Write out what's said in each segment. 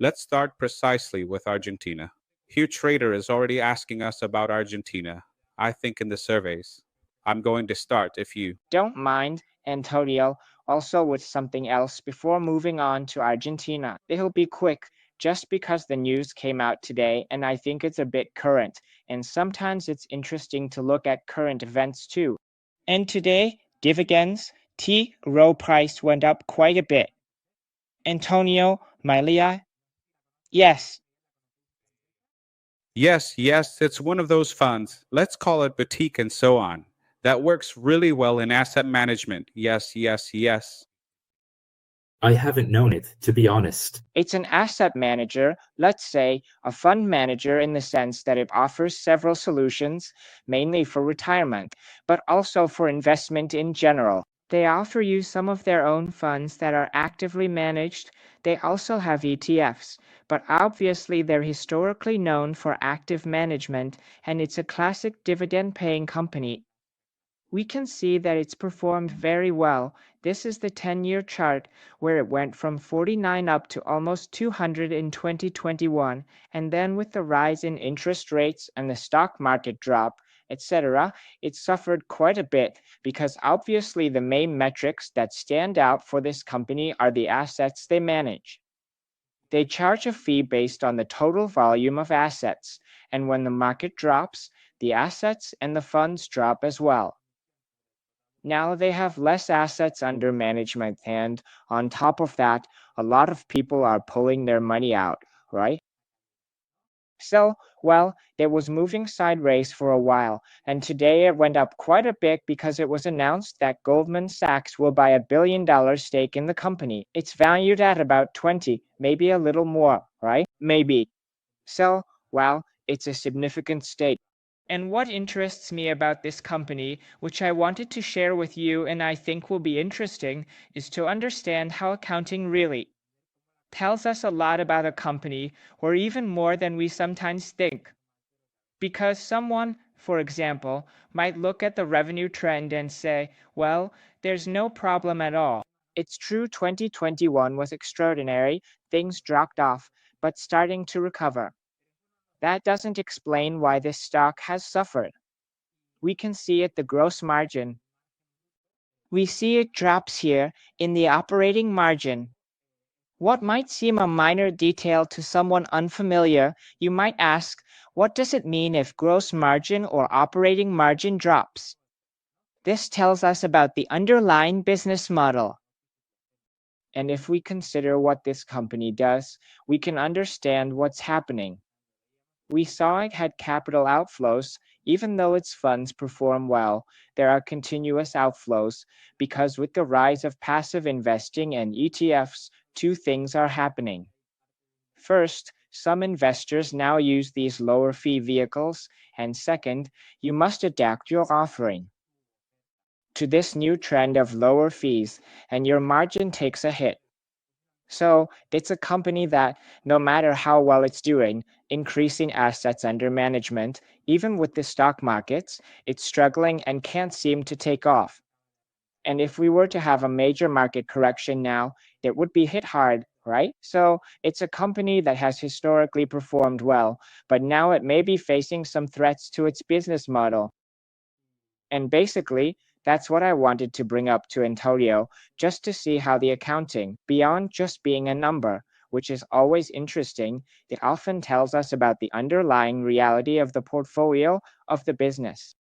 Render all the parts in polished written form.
Let's start precisely with Argentina. Hugh Trader is already asking us about Argentina, I think in the surveys. I'm going to start if you don't mind, Antonio, also with something else before moving on to Argentina. It'll be quick, just because the news came out today and I think it's a bit current, and sometimes it's interesting to look at current events too. And today, dividends, TROW price went up quite a bit. Antonio, Malia? Yes. Yes, it's one of those funds, let's call it boutique and so on, that works really well in asset management. Yes. I haven't known it, to be honest. It's an asset manager, let's say a fund manager in the sense that it offers several solutions, mainly for retirement, but also for investment in general. They offer you some of their own funds that are actively managed. They also have ETFs, but obviously they're historically known for active management, and it's a classic dividend-paying company. We can see that it's performed very well. This is the 10-year chart where it went from 49 up to almost 200 in 2021, and then with the rise in interest rates and the stock market drop, etc., it suffered quite a bit because obviously the main metrics that stand out for this company are the assets they manage. They charge a fee based on the total volume of assets, and when the market drops, the assets and the funds drop as well. Now they have less assets under management, and on top of that, a lot of people are pulling their money out, right? So, well, it was moving sideways for a while, and today it went up quite a bit because it was announced that Goldman Sachs will buy $1 billion stake in the company. It's valued at about 20, maybe a little more, right? Maybe. So, well, it's a significant stake. And what interests me about this company, which I wanted to share with you and I think will be interesting, is to understand how accounting really tells us a lot about a company, or even more than we sometimes think. Because someone, for example, might look at the revenue trend and say, well, there's no problem at all. It's true 2021 was extraordinary, things dropped off, but starting to recover. That doesn't explain why this stock has suffered. We can see it the gross margin. We see it drops here in the operating margin. What might seem a minor detail to someone unfamiliar, you might ask, what does it mean if gross margin or operating margin drops? This tells us about the underlying business model. And if we consider what this company does, we can understand what's happening. We saw it had capital outflows. Even though its funds perform well, there are continuous outflows because with the rise of passive investing and ETFs, two things are happening. First, some investors now use these lower fee vehicles, and second, you must adapt your offering to this new trend of lower fees, and your margin takes a hit. So it's a company that, no matter how well it's doing, increasing assets under management, even with the stock markets, it's struggling and can't seem to take off. And if we were to have a major market correction now, it would be hit hard, right? So it's a company that has historically performed well, but now it may be facing some threats to its business model. And basically, that's what I wanted to bring up to Antonio, just to see how the accounting, beyond just being a number, which is always interesting, it often tells us about the underlying reality of the portfolio of the business.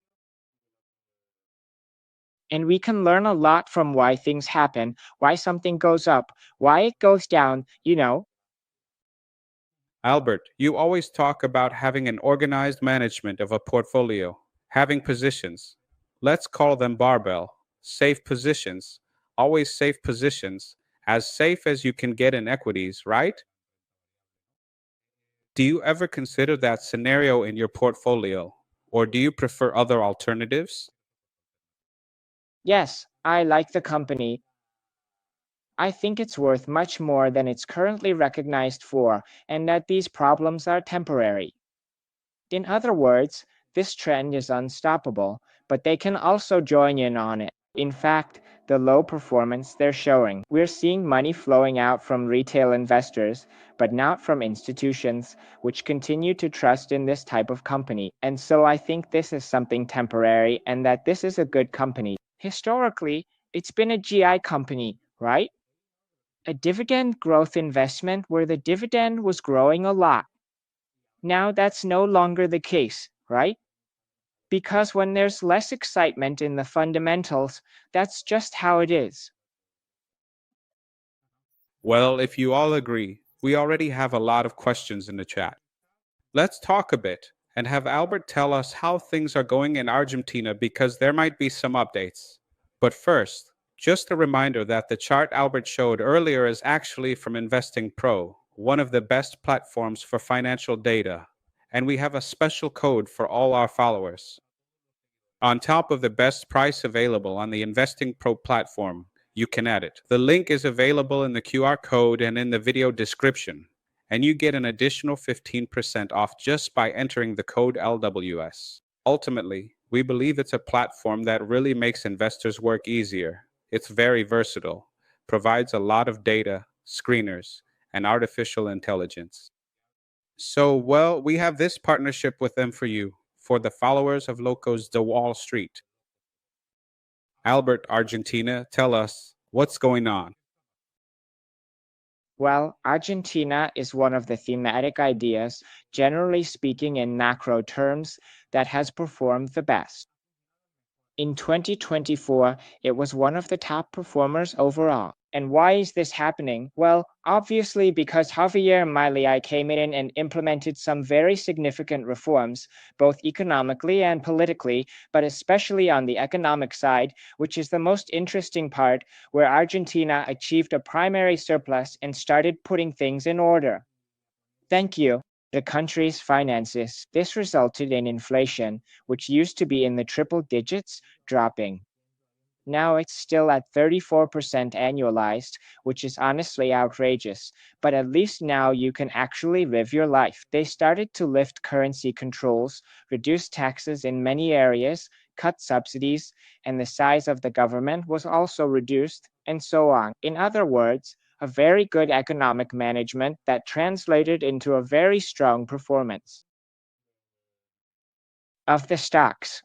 And we can learn a lot from why things happen, why something goes up, why it goes down, Albert, you always talk about having an organized management of a portfolio, having positions. Let's call them barbell, safe positions, always safe positions, as safe as you can get in equities, right? Do you ever consider that scenario in your portfolio, or do you prefer other alternatives? Yes, I like the company. I think it's worth much more than it's currently recognized for, and that these problems are temporary. In other words, this trend is unstoppable, but they can also join in on it. In fact, the low performance they're showing. We're seeing money flowing out from retail investors, but not from institutions, which continue to trust in this type of company. And so I think this is something temporary and that this is a good company. Historically, it's been a GI company, right? A dividend growth investment where the dividend was growing a lot. Now that's no longer the case, right? Because when there's less excitement in the fundamentals, that's just how it is. Well, if you all agree, we already have a lot of questions in the chat. Let's talk a bit and have Albert tell us how things are going in Argentina because there might be some updates. But first, just a reminder that the chart Albert showed earlier is actually from Investing Pro, one of the best platforms for financial data, and we have a special code for all our followers. On top of the best price available on the Investing Pro platform, you can add it. The link is available in the QR code and in the video description, and you get an additional 15% off just by entering the code LWS. Ultimately, we believe it's a platform that really makes investors work easier. It's very versatile, provides a lot of data, screeners, and artificial intelligence. So, well, we have this partnership with them for you, for the followers of los-locos-de-wall-street. Albert, Argentina, tell us what's going on. Well, Argentina is one of the thematic ideas, generally speaking in macro terms, that has performed the best. In 2024, it was one of the top performers overall. And why is this happening? Well, obviously because Javier Milei came in and implemented some very significant reforms, both economically and politically, but especially on the economic side, which is the most interesting part, where Argentina achieved a primary surplus and started putting things in order. Thank you. The country's finances. This resulted in inflation, which used to be in the triple digits, dropping. Now it's still at 34% annualized, which is honestly outrageous, but at least now you can actually live your life. They started to lift currency controls, reduce taxes in many areas, cut subsidies, and the size of the government was also reduced, and so on. In other words, a very good economic management that translated into a very strong performance of the stocks.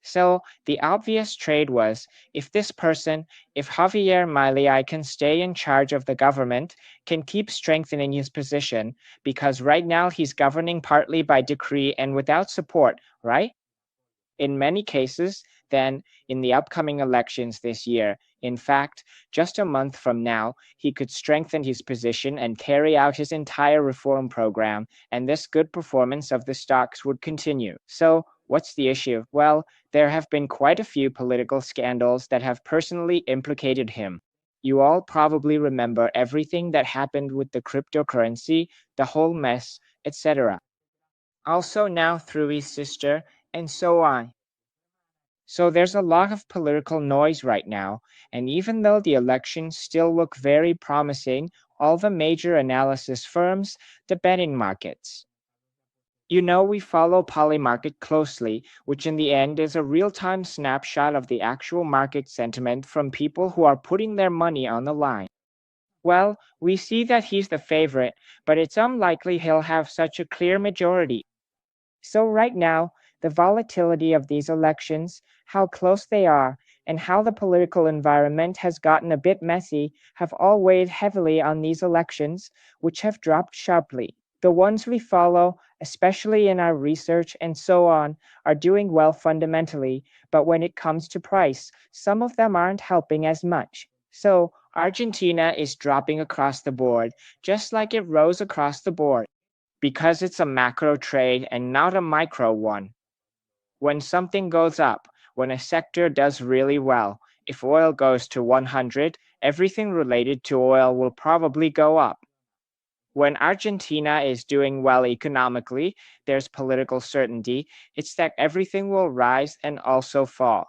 So the obvious trade was, if this person, if Javier Milei can stay in charge of the government, can keep strengthening his position, because right now he's governing partly by decree and without support, right? In many cases, then, in the upcoming elections this year, in fact, just a month from now, he could strengthen his position and carry out his entire reform program, and this good performance of the stocks would continue. So, what's the issue? Well, there have been quite a few political scandals that have personally implicated him. You all probably remember everything that happened with the cryptocurrency, the whole mess, etc. Also now through his sister, and so on. So there's a lot of political noise right now, and even though the elections still look very promising, all the major analysis firms, the betting markets. You know, we follow Polymarket closely, which in the end is a real-time snapshot of the actual market sentiment from people who are putting their money on the line. Well, we see that he's the favorite, but it's unlikely he'll have such a clear majority. So right now, the volatility of these elections, how close they are, and how the political environment has gotten a bit messy have all weighed heavily on these elections, which have dropped sharply. The ones we follow, especially in our research and so on, are doing well fundamentally, but when it comes to price, some of them aren't helping as much. So, Argentina is dropping across the board, just like it rose across the board, because it's a macro trade and not a micro one. When something goes up, when a sector does really well, if oil goes to 100, everything related to oil will probably go up. When Argentina is doing well economically, there's political certainty, it's that everything will rise and also fall.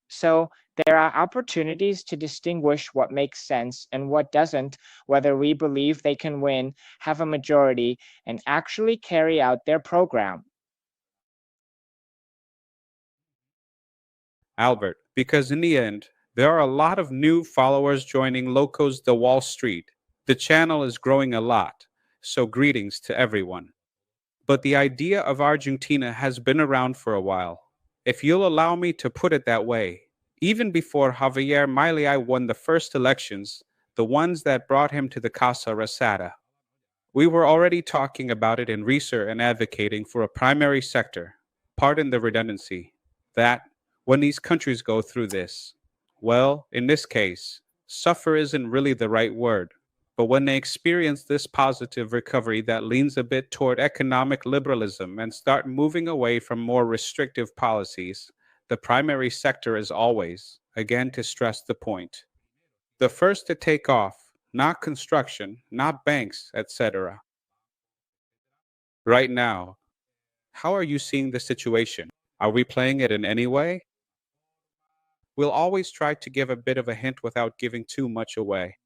So there are opportunities to distinguish what makes sense and what doesn't, whether we believe they can win, have a majority, and actually carry out their program. Albert, Because in the end, there are a lot of new followers joining los-locos-de-wall-street. The channel is growing a lot, so greetings to everyone. But the idea of Argentina has been around for a while, if you'll allow me to put it that way. Even before 𝗙𝗢𝗟𝗢𝗪𝗪 won the first elections, the ones that brought him to the Casa Rosada, we were already talking about it in research and advocating for a primary sector. Pardon the redundancy. That, when these countries go through this, well, in this case, suffer isn't really the right word, but when they experience this positive recovery that leans a bit toward economic liberalism and start moving away from more restrictive policies, the primary sector is always, again to stress the point, the first to take off, not construction, not banks, etc. Right now, how are you seeing the situation? Are we playing it in any way? We'll always try to give a bit of a hint without giving too much away.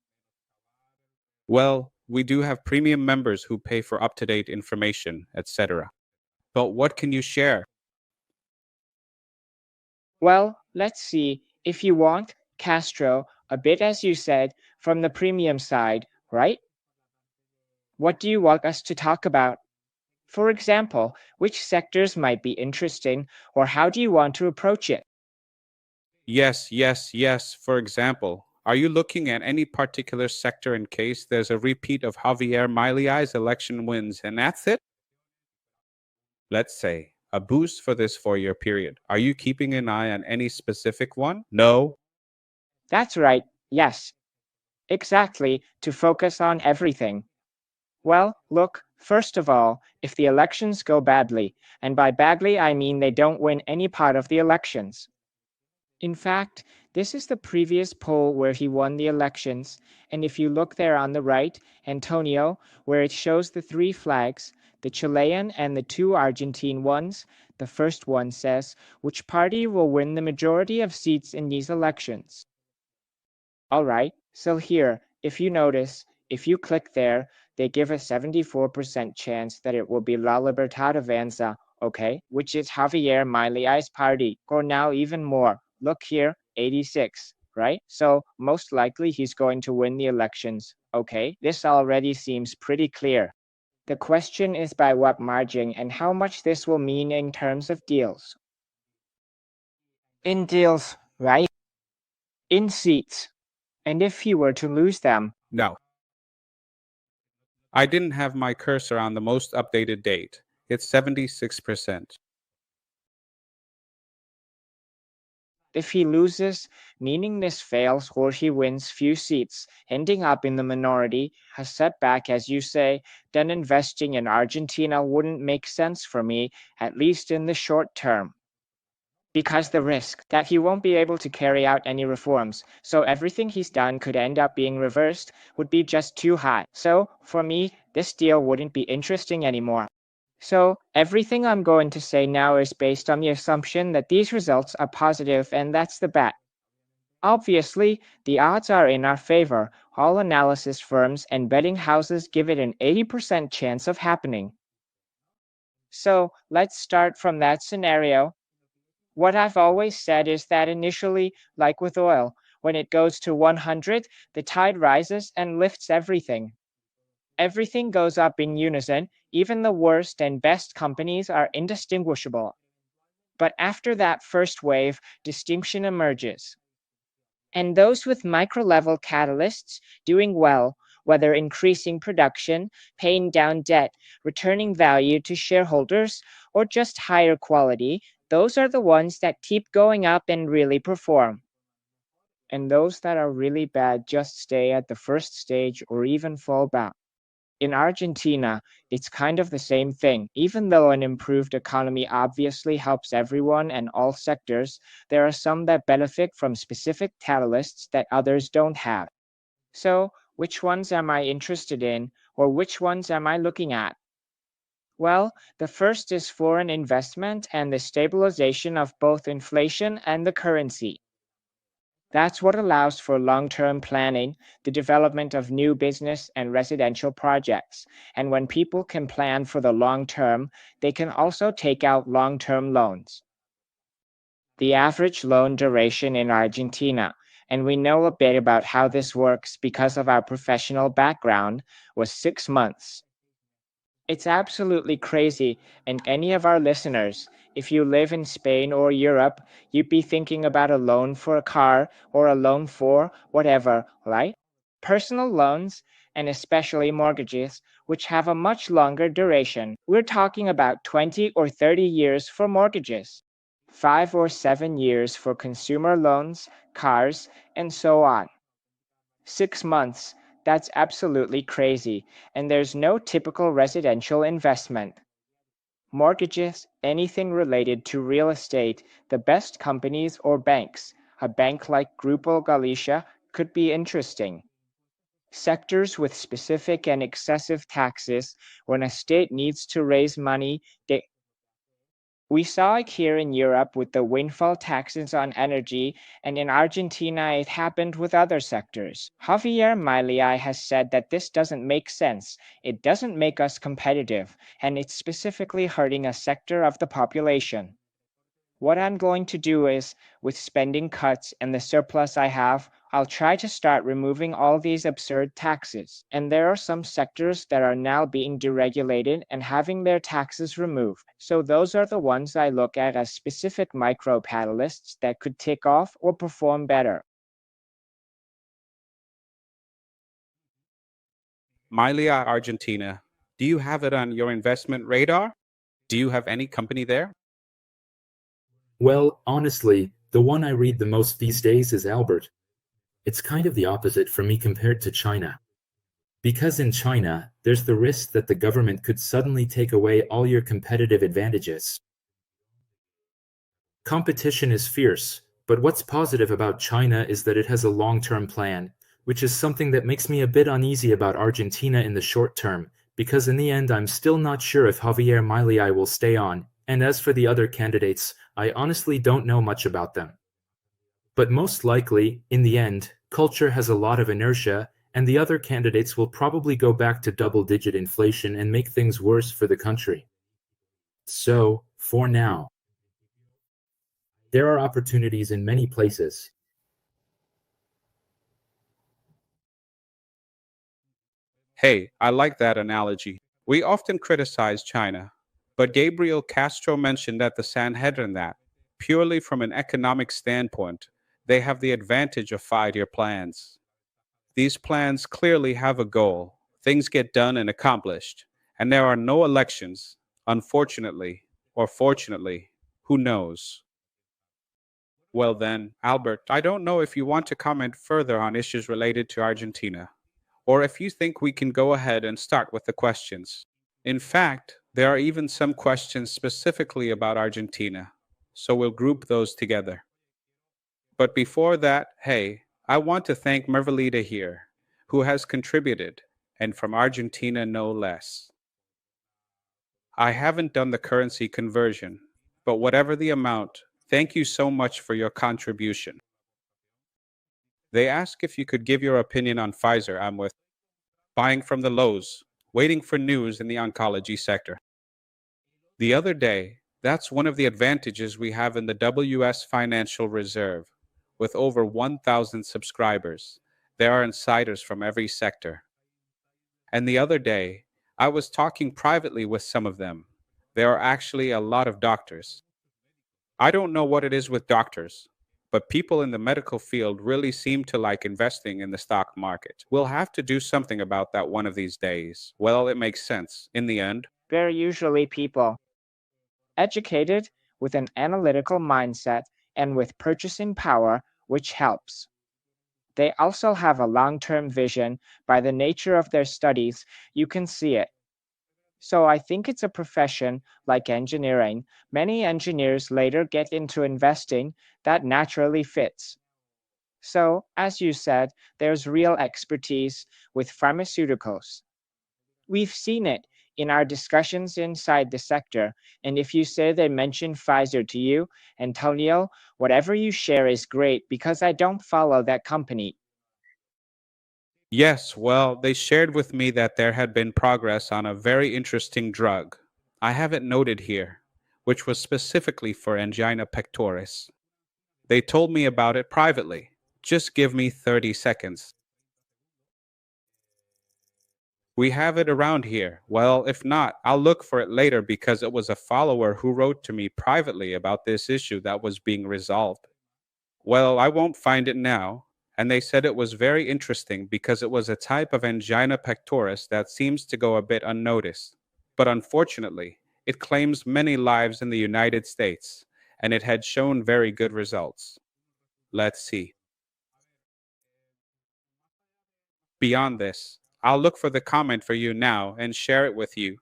Well, we do have premium members who pay for up-to-date information, etc. But what can you share? Well, let's see. If you want, Castro, a bit as you said, from the premium side, right? What do you want us to talk about? For example, which sectors might be interesting, or how do you want to approach it? Yes. For example, are you looking at any particular sector in case there's a repeat of 𝗙𝗢𝗟𝗪𝗪's election wins and that's it? Let's say, a boost for this 4-year period. Are you keeping an eye on any specific one? No? That's right, yes. Exactly, to focus on everything. Well, look, first of all, if the elections go badly, and by badly I mean they don't win any part of the elections. In fact, this is the previous poll where he won the elections, and if you look there on the right, Antonio, where it shows the 3 flags, the Chilean and the 2 Argentine ones, the first one says, which party will win the majority of seats in these elections? Alright, so here, if you notice, if you click there, they give a 74% chance that it will be La Libertad Avanza, okay, which is Javier Milei's party, or now even more. Look here, 86, right? So most likely he's going to win the elections, okay? This already seems pretty clear. The question is by what margin and how much this will mean in terms of deals. In deals, right? In seats. And if he were to lose them? No. I didn't have my cursor on the most updated date. It's 76%. If he loses, meaning this fails or he wins few seats, ending up in the minority, has setback as you say, then investing in Argentina wouldn't make sense for me, at least in the short term. Because the risk that he won't be able to carry out any reforms, so everything he's done could end up being reversed, would be just too high. So, for me, this deal wouldn't be interesting anymore. So, everything I'm going to say now is based on the assumption that these results are positive, and that's the bet. Obviously, the odds are in our favor. All analysis firms and betting houses give it an 80% chance of happening. So, let's start from that scenario. What I've always said is that initially, like with oil, when it goes to 100, the tide rises and lifts everything. Everything goes up in unison, even the worst and best companies are indistinguishable. But after that first wave, distinction emerges. And those with micro-level catalysts doing well, whether increasing production, paying down debt, returning value to shareholders, or just higher quality, those are the ones that keep going up and really perform. And those that are really bad just stay at the first stage or even fall back. In Argentina, it's kind of the same thing. Even though an improved economy obviously helps everyone and all sectors, there are some that benefit from specific catalysts that others don't have. So, which ones am I interested in, or which ones am I looking at? Well, the first is foreign investment and the stabilization of both inflation and the currency. That's what allows for long-term planning, the development of new business and residential projects. And when people can plan for the long term, they can also take out long-term loans. the average loan duration in Argentina, and we know a bit about how this works because of our professional background, was 6 months. It's absolutely crazy, and any of our listeners, if you live in Spain or Europe, you'd be thinking about a loan for a car or a loan for whatever, right? Personal loans, and especially mortgages, which have a much longer duration. We're talking about 20 or 30 years for mortgages, 5 or 7 years for consumer loans, cars, and so on. 6 months, that's absolutely crazy, and there's no typical residential investment. Mortgages, anything related to real estate, the best companies or banks, a bank like Grupo Galicia, could be interesting. Sectors with specific and excessive taxes, when a state needs to raise money, we saw it here in Europe with the windfall taxes on energy, and in Argentina it happened with other sectors. 𝗙𝗢𝗟𝗟𝗢𝗪 has said that this doesn't make sense, it doesn't make us competitive, and it's specifically hurting a sector of the population. What I'm going to do is, with spending cuts and the surplus I have, I'll try to start removing all these absurd taxes. And there are some sectors that are now being deregulated and having their taxes removed. So those are the ones I look at as specific micro-catalysts that could take off or perform better. Milia, Argentina. Do you have it on your investment radar? Do you have any company there? Well, honestly, the one I read the most these days is Albert. It's kind of the opposite for me compared to China. Because in China, there's the risk that the government could suddenly take away all your competitive advantages. Competition is fierce, but what's positive about China is that it has a long-term plan, which is something that makes me a bit uneasy about Argentina in the short term, because in the end I'm still not sure if 𝗙𝗢𝗟𝗟𝗪𝗪 will stay on, and as for the other candidates, I honestly don't know much about them. But most likely, in the end, culture has a lot of inertia, and the other candidates will probably go back to double-digit inflation and make things worse for the country. So, for now, there are opportunities in many places. Hey, I like that analogy. We often criticize China, but Gabriel Castro mentioned at the Sanhedrin that, purely from an economic standpoint, they have the advantage of 5-year plans. These plans clearly have a goal. Things get done and accomplished, and there are no elections, unfortunately, or fortunately, who knows? Well then, Albert, I don't know if you want to comment further on issues related to Argentina, or if you think we can go ahead and start with the questions. In fact, there are even some questions specifically about Argentina, so we'll group those together. But before that, hey, I want to thank Manolete here, who has contributed, and from Argentina no less. I haven't done the currency conversion, but whatever the amount, thank you so much for your contribution. They ask if you could give your opinion on Pfizer. I'm with buying from the lows, waiting for news in the oncology sector. The other day, that's one of the advantages we have in the WS Financial Reserve. With over 1,000 subscribers, there are insiders from every sector. And the other day, I was talking privately with some of them. There are actually a lot of doctors. I don't know what it is with doctors, but people in the medical field really seem to like investing in the stock market. We'll have to do something about that one of these days. Well, it makes sense in the end. They're usually people educated, with an analytical mindset, and with purchasing power, which helps. They also have a long-term vision. By the nature of their studies, you can see it. So I think it's a profession, like engineering. Many engineers later get into investing that naturally fits. So, as you said, there's real expertise with pharmaceuticals. We've seen it in our discussions inside the sector, and if you say they mention Pfizer to you, Antonio, whatever you share is great because I don't follow that company. Yes, well, they shared with me that there had been progress on a very interesting drug. I have it noted here, which was specifically for angina pectoris. They told me about it privately. Just give me 30 seconds. We have it around here. Well, if not, I'll look for it later because it was a follower who wrote to me privately about this issue that was being resolved. Well, I won't find it now. And they said it was very interesting because it was a type of angina pectoris that seems to go a bit unnoticed. But unfortunately, it claims many lives in the United States, and it had shown very good results. Let's see. Beyond this, I'll look for the comment for you now and share it with you.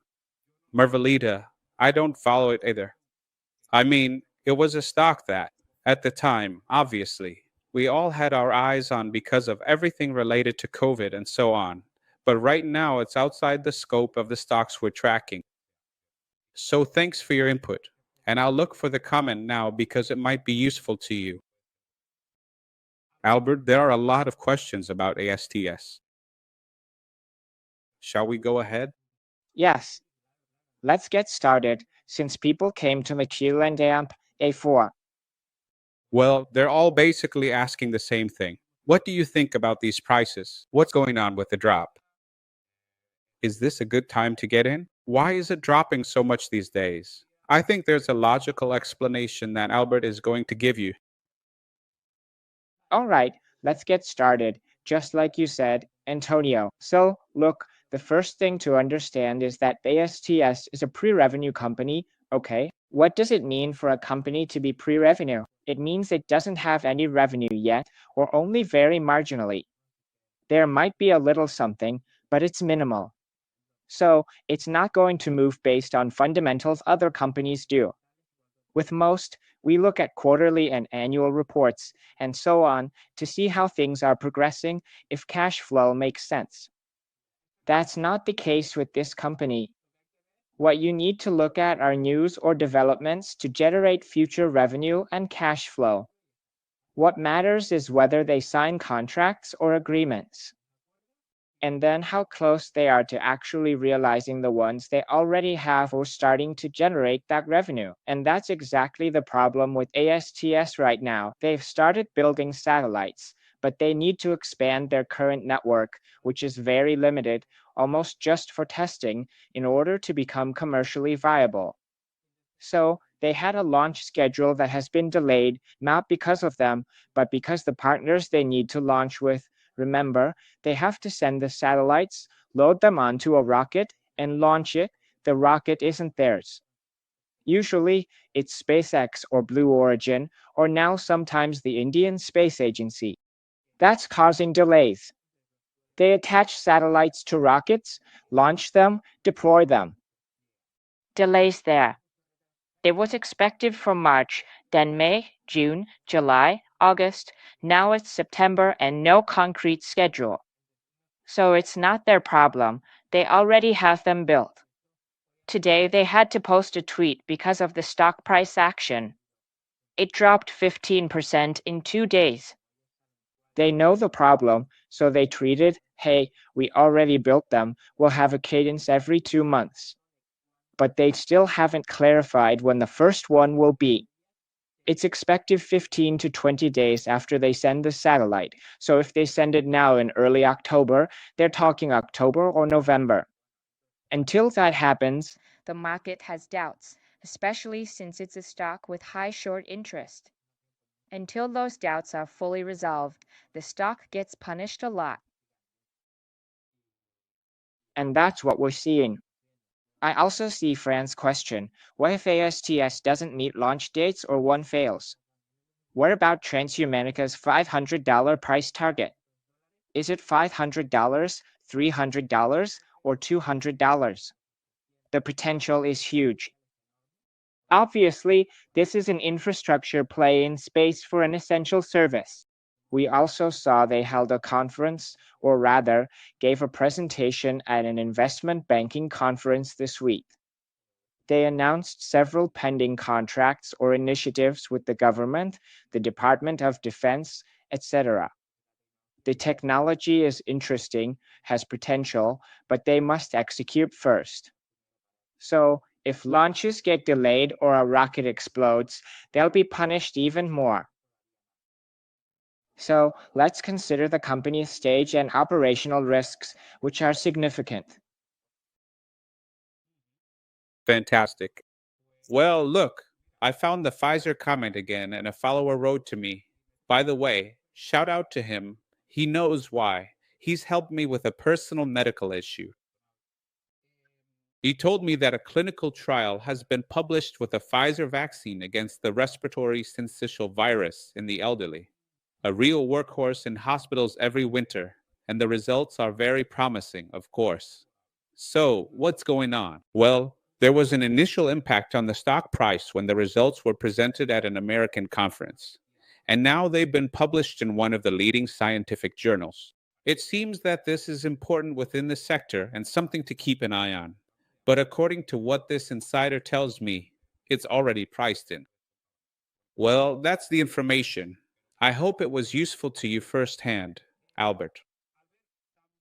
Marvelita, I don't follow it either. I mean, it was a stock that, at the time, obviously, we all had our eyes on because of everything related to COVID and so on. But right now, it's outside the scope of the stocks we're tracking. So thanks for your input, and I'll look for the comment now because it might be useful to you. Albert, there are a lot of questions about ASTS. Shall we go ahead? Yes. Let's get started, since people came to the Q&A A4. Well, they're all basically asking the same thing. What do you think about these prices? What's going on with the drop? Is this a good time to get in? Why is it dropping so much these days? I think there's a logical explanation that Albert is going to give you. All right, let's get started, just like you said, Antonio. So, look, the first thing to understand is that ASTS is a pre-revenue company, okay? What does it mean for a company to be pre-revenue? It means it doesn't have any revenue yet, or only very marginally. There might be a little something, but it's minimal. So, it's not going to move based on fundamentals other companies do. With most, we look at quarterly and annual reports, and so on, to see how things are progressing, if cash flow makes sense. That's not the case with this company. What you need to look at are news or developments to generate future revenue and cash flow. What matters is whether they sign contracts or agreements, and then how close they are to actually realizing the ones they already have or starting to generate that revenue. And that's exactly the problem with ASTS right now. They've started building satellites, but they need to expand their current network, which is very limited, almost just for testing, in order to become commercially viable. So they had a launch schedule that has been delayed, not because of them, but because the partners they need to launch with. Remember, they have to send the satellites, load them onto a rocket, and launch it. The rocket isn't theirs. Usually, it's SpaceX or Blue Origin, or now sometimes the Indian Space Agency. That's causing delays. They attach satellites to rockets, launch them, deploy them. Delays there. It was expected for March, then May, June, July, August, now it's September and no concrete schedule. So it's not their problem, they already have them built. Today they had to post a tweet because of the stock price action. It dropped 15% in 2 days. They know the problem, so they tweeted, "Hey, we already built them, we'll have a cadence every 2 months." But they still haven't clarified when the first one will be. It's expected 15 to 20 days after they send the satellite, so if they send it now in early October, they're talking October or November. Until that happens, the market has doubts, especially since it's a stock with high short interest. Until those doubts are fully resolved, the stock gets punished a lot. And that's what we're seeing. I also see Fran's question, what if ASTS doesn't meet launch dates or one fails? What about Transhumanica's $500 price target? Is it $500, $300, or $200? The potential is huge. Obviously, this is an infrastructure play in space for an essential service. We also saw they held a conference, or rather, gave a presentation at an investment banking conference this week. They announced several pending contracts or initiatives with the government, the Department of Defense, etc. The technology is interesting, has potential, but they must execute first. So, if launches get delayed or a rocket explodes, they'll be punished even more. So let's consider the company's stage and operational risks, which are significant. Fantastic. Well, look, I found the Pfizer comment again and a follower wrote to me. By the way, shout out to him. He knows why. He's helped me with a personal medical issue. He told me that a clinical trial has been published with a Pfizer vaccine against the respiratory syncytial virus in the elderly, a real workhorse in hospitals every winter, and the results are very promising, of course. So, what's going on? Well, there was an initial impact on the stock price when the results were presented at an American conference, and now they've been published in one of the leading scientific journals. It seems that this is important within the sector and something to keep an eye on. But according to what this insider tells me, it's already priced in. Well, that's the information. I hope it was useful to you firsthand, Albert.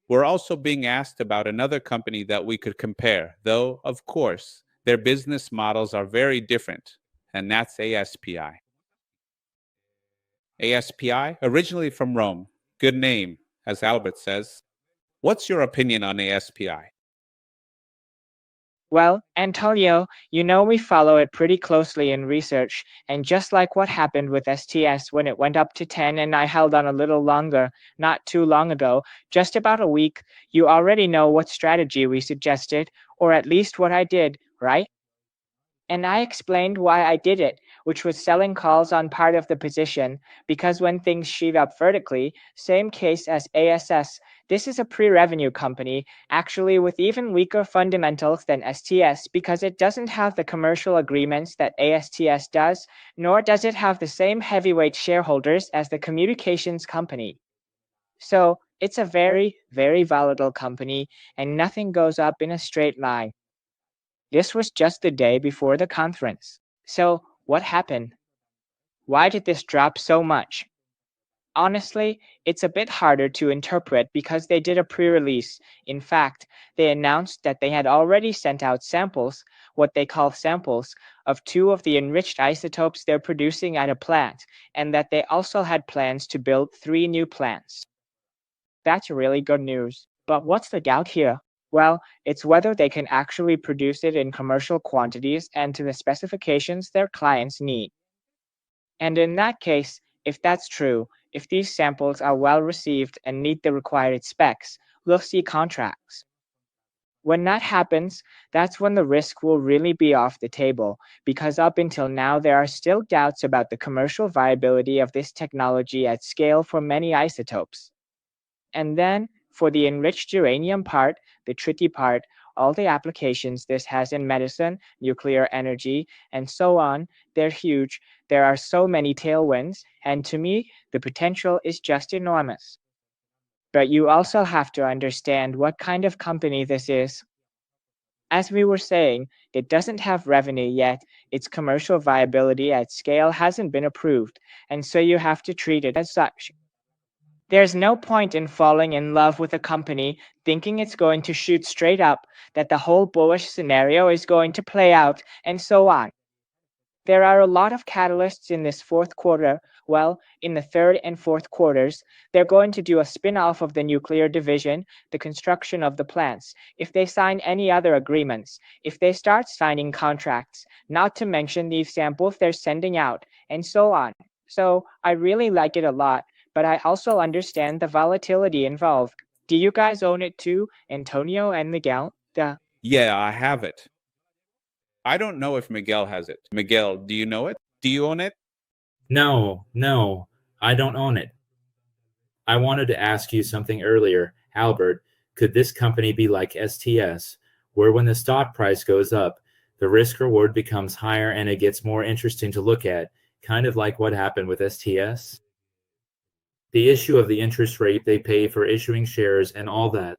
We're also being asked about another company that we could compare, though, of course, their business models are very different, and that's ASPI. ASPI, originally from Rome. Good name, as Albert says. What's your opinion on ASPI? Well, Antonio, you know we follow it pretty closely in research, and just like what happened with STS when it went up to 10 and I held on a little longer, not too long ago, just about a week, you already know what strategy we suggested, or at least what I did, right? And I explained why I did it, which was selling calls on part of the position, because when things shoot up vertically, same case as ASS, this is a pre-revenue company, actually with even weaker fundamentals than STS because it doesn't have the commercial agreements that ASTS does, nor does it have the same heavyweight shareholders as the communications company. So it's a very, very volatile company, and nothing goes up in a straight line. This was just the day before the conference. So, what happened? Why did this drop so much? Honestly, it's a bit harder to interpret because they did a pre-release. In fact, they announced that they had already sent out samples, what they call samples, of 2 of the enriched isotopes they're producing at a plant, and that they also had plans to build 3 new plants. That's really good news. But what's the doubt here? Well, it's whether they can actually produce it in commercial quantities and to the specifications their clients need. And in that case, if that's true, if these samples are well received and meet the required specs, we'll see contracts. When that happens, that's when the risk will really be off the table, because up until now there are still doubts about the commercial viability of this technology at scale for many isotopes. And then, for the enriched uranium part, the tricky part, all the applications this has in medicine, nuclear energy, and so on, they're huge. There are so many tailwinds, and to me, the potential is just enormous. But you also have to understand what kind of company this is. As we were saying, it doesn't have revenue yet, its commercial viability at scale hasn't been approved, and so you have to treat it as such. There's no point in falling in love with a company thinking it's going to shoot straight up, that the whole bullish scenario is going to play out, and so on. There are a lot of catalysts in this fourth quarter. Well, in the third and fourth quarters, they're going to do a spin-off of the nuclear division, the construction of the plants, if they sign any other agreements, if they start signing contracts, not to mention these samples they're sending out, and so on. So, I really like it a lot, but I also understand the volatility involved. Do you guys own it too, Antonio and Miguel? Yeah, I have it. I don't know if Miguel has it. Miguel, do you know it? Do you own it? No, I don't own it. I wanted to ask you something earlier, Albert. Could this company be like STS, where when the stock price goes up, the risk reward becomes higher and it gets more interesting to look at, kind of like what happened with STS? The issue of the interest rate they pay for issuing shares and all that.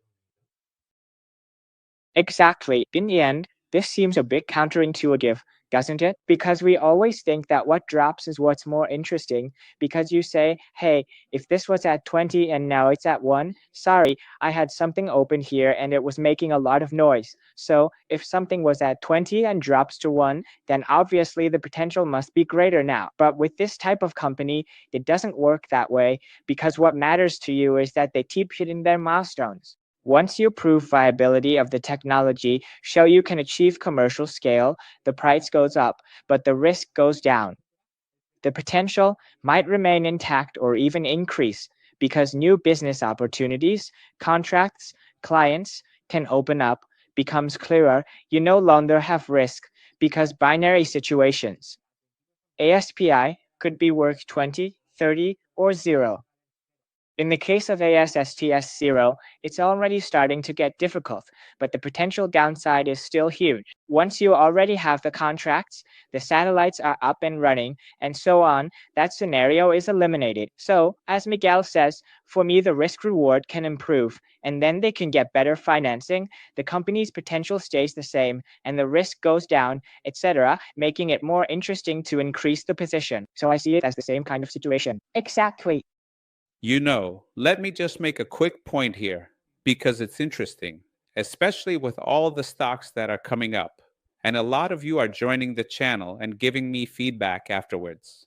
Exactly. In the end, this seems a bit counterintuitive. doesn't it? Because we always think that what drops is what's more interesting, because you say, hey, if this was at 20 and now it's at 1, sorry, I had something open here and it was making a lot of noise. So if something was at 20 and drops to 1, then obviously the potential must be greater now. But with this type of company, it doesn't work that way, because what matters to you is that they keep hitting their milestones. Once you prove viability of the technology, show you can achieve commercial scale, the price goes up, but the risk goes down. The potential might remain intact or even increase, because new business opportunities, contracts, clients can open up, becomes clearer. You no longer have risk, because binary situations. ASPI could be worth 20, 30, or 0. In the case of ASTS 0, it's already starting to get difficult, but the potential downside is still huge. Once you already have the contracts, the satellites are up and running, and so on, that scenario is eliminated. So, as Miguel says, for me the risk-reward can improve, and then they can get better financing, the company's potential stays the same, and the risk goes down, etc., making it more interesting to increase the position. So I see it as the same kind of situation. Exactly. Let me just make a quick point here, because it's interesting, especially with all the stocks that are coming up, and a lot of you are joining the channel and giving me feedback afterwards.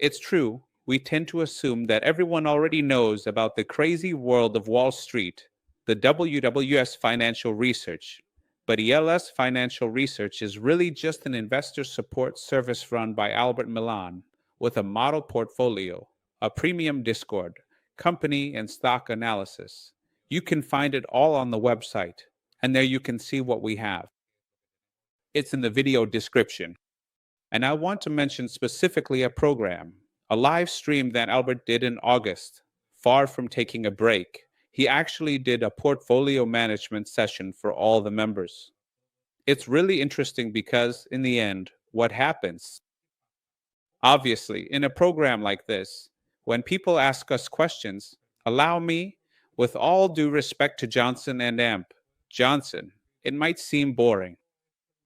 It's true, we tend to assume that everyone already knows about the crazy world of Wall Street, the WWS Financial Research, but ELS Financial Research is really just an investor support service run by Albert Milan with a model portfolio, a premium Discord, company and stock analysis. You can find it all on the website, and there you can see what we have. It's in the video description. And I want to mention specifically a program, a live stream that Albert did in August. Far from taking a break, he actually did a portfolio management session for all the members. It's really interesting because, in the end, what happens? Obviously, in a program like this, when people ask us questions, allow me, with all due respect to Johnson and Amp, Johnson, it might seem boring.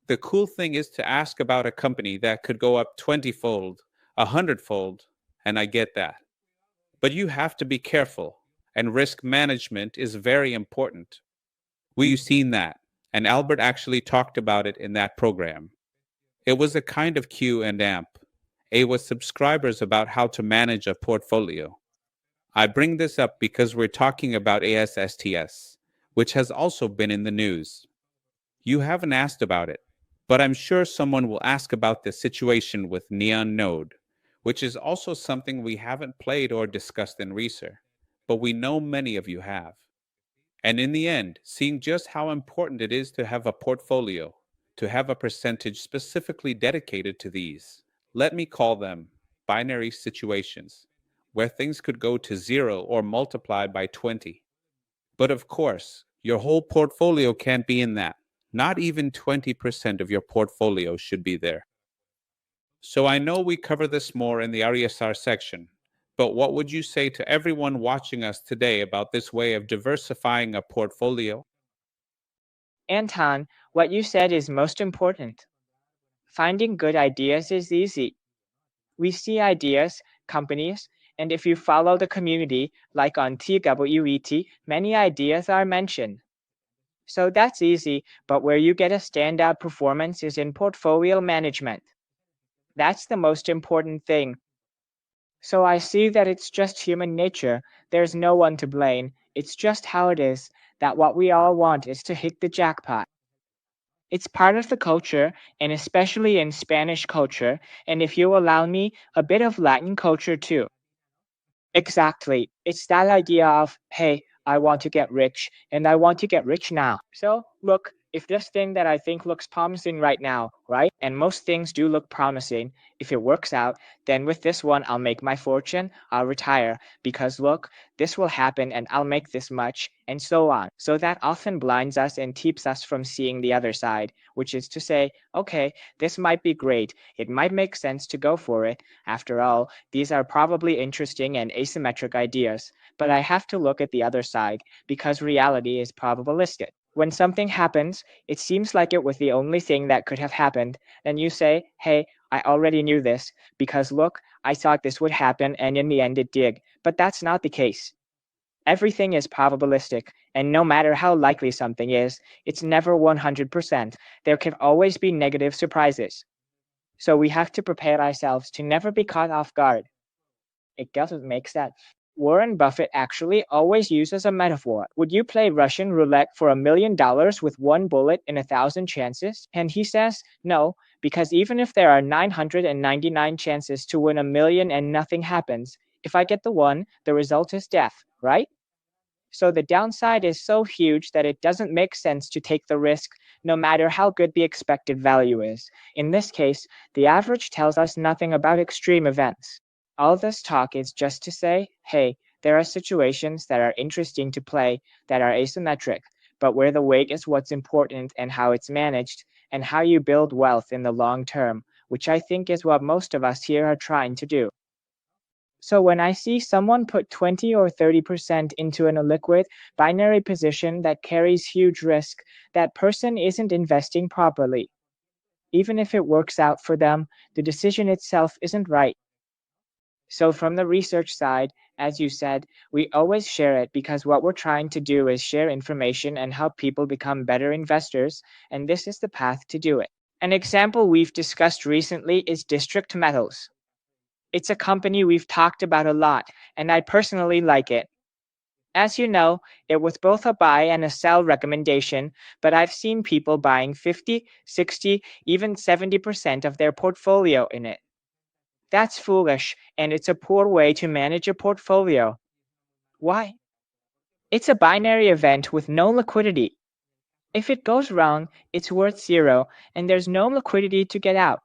The cool thing is to ask about a company that could go up 20-fold, 100-fold, and I get that. But you have to be careful, and risk management is very important. We've seen that, and Albert actually talked about it in that program. It was a kind of Q and Amp. A with subscribers about how to manage a portfolio. I bring this up because we're talking about ASSTS, which has also been in the news. You haven't asked about it, but I'm sure someone will ask about the situation with Neon Node, which is also something we haven't played or discussed in research, but we know many of you have. And in the end, seeing just how important it is to have a portfolio, to have a percentage specifically dedicated to these. Let me call them binary situations, where things could go to 0 or multiply by 20. But of course, your whole portfolio can't be in that. Not even 20% of your portfolio should be there. So I know we cover this more in the RESR section, but what would you say to everyone watching us today about this way of diversifying a portfolio? Anton, what you said is most important. Finding good ideas is easy. We see ideas, companies, and if you follow the community, like on TWET, many ideas are mentioned. So that's easy, but where you get a standout performance is in portfolio management. That's the most important thing. So I see that it's just human nature. There's no one to blame. It's just how it is, that what we all want is to hit the jackpot. It's part of the culture, and especially in Spanish culture, and if you allow me, a bit of Latin culture too. Exactly. It's that idea of, hey, I want to get rich, and I want to get rich now. So, look, if this thing that I think looks promising right now, right? And most things do look promising. If it works out, then with this one, I'll make my fortune, I'll retire, because look, this will happen and I'll make this much, and so on. So that often blinds us and keeps us from seeing the other side, which is to say, okay, this might be great. It might make sense to go for it. After all, these are probably interesting and asymmetric ideas, but I have to look at the other side, because reality is probabilistic. When something happens, it seems like it was the only thing that could have happened. Then you say, hey, I already knew this, because look, I thought this would happen and in the end it did. But that's not the case. Everything is probabilistic, and no matter how likely something is, it's never 100%. There can always be negative surprises. So we have to prepare ourselves to never be caught off guard. It doesn't make sense. Warren Buffett actually always uses a metaphor. Would you play Russian roulette for $1 million with one bullet in 1,000 chances? And he says, no, because even if there are 999 chances to win 1 million and nothing happens, if I get the one, the result is death, right? So the downside is so huge that it doesn't make sense to take the risk, no matter how good the expected value is. In this case, the average tells us nothing about extreme events. All this talk is just to say, hey, there are situations that are interesting to play that are asymmetric, but where the weight is what's important and how it's managed, and how you build wealth in the long term, which I think is what most of us here are trying to do. So when I see someone put 20 or 30% into an illiquid binary position that carries huge risk, that person isn't investing properly. Even if it works out for them, the decision itself isn't right. So from the research side, as you said, we always share it because what we're trying to do is share information and help people become better investors, and this is the path to do it. An example we've discussed recently is District Metals. It's a company we've talked about a lot, and I personally like it. As you know, it was both a buy and a sell recommendation, but I've seen people buying 50, 60, even 70% of their portfolio in it. That's foolish, and it's a poor way to manage a portfolio. Why? It's a binary event with no liquidity. If it goes wrong, it's worth zero, and there's no liquidity to get out.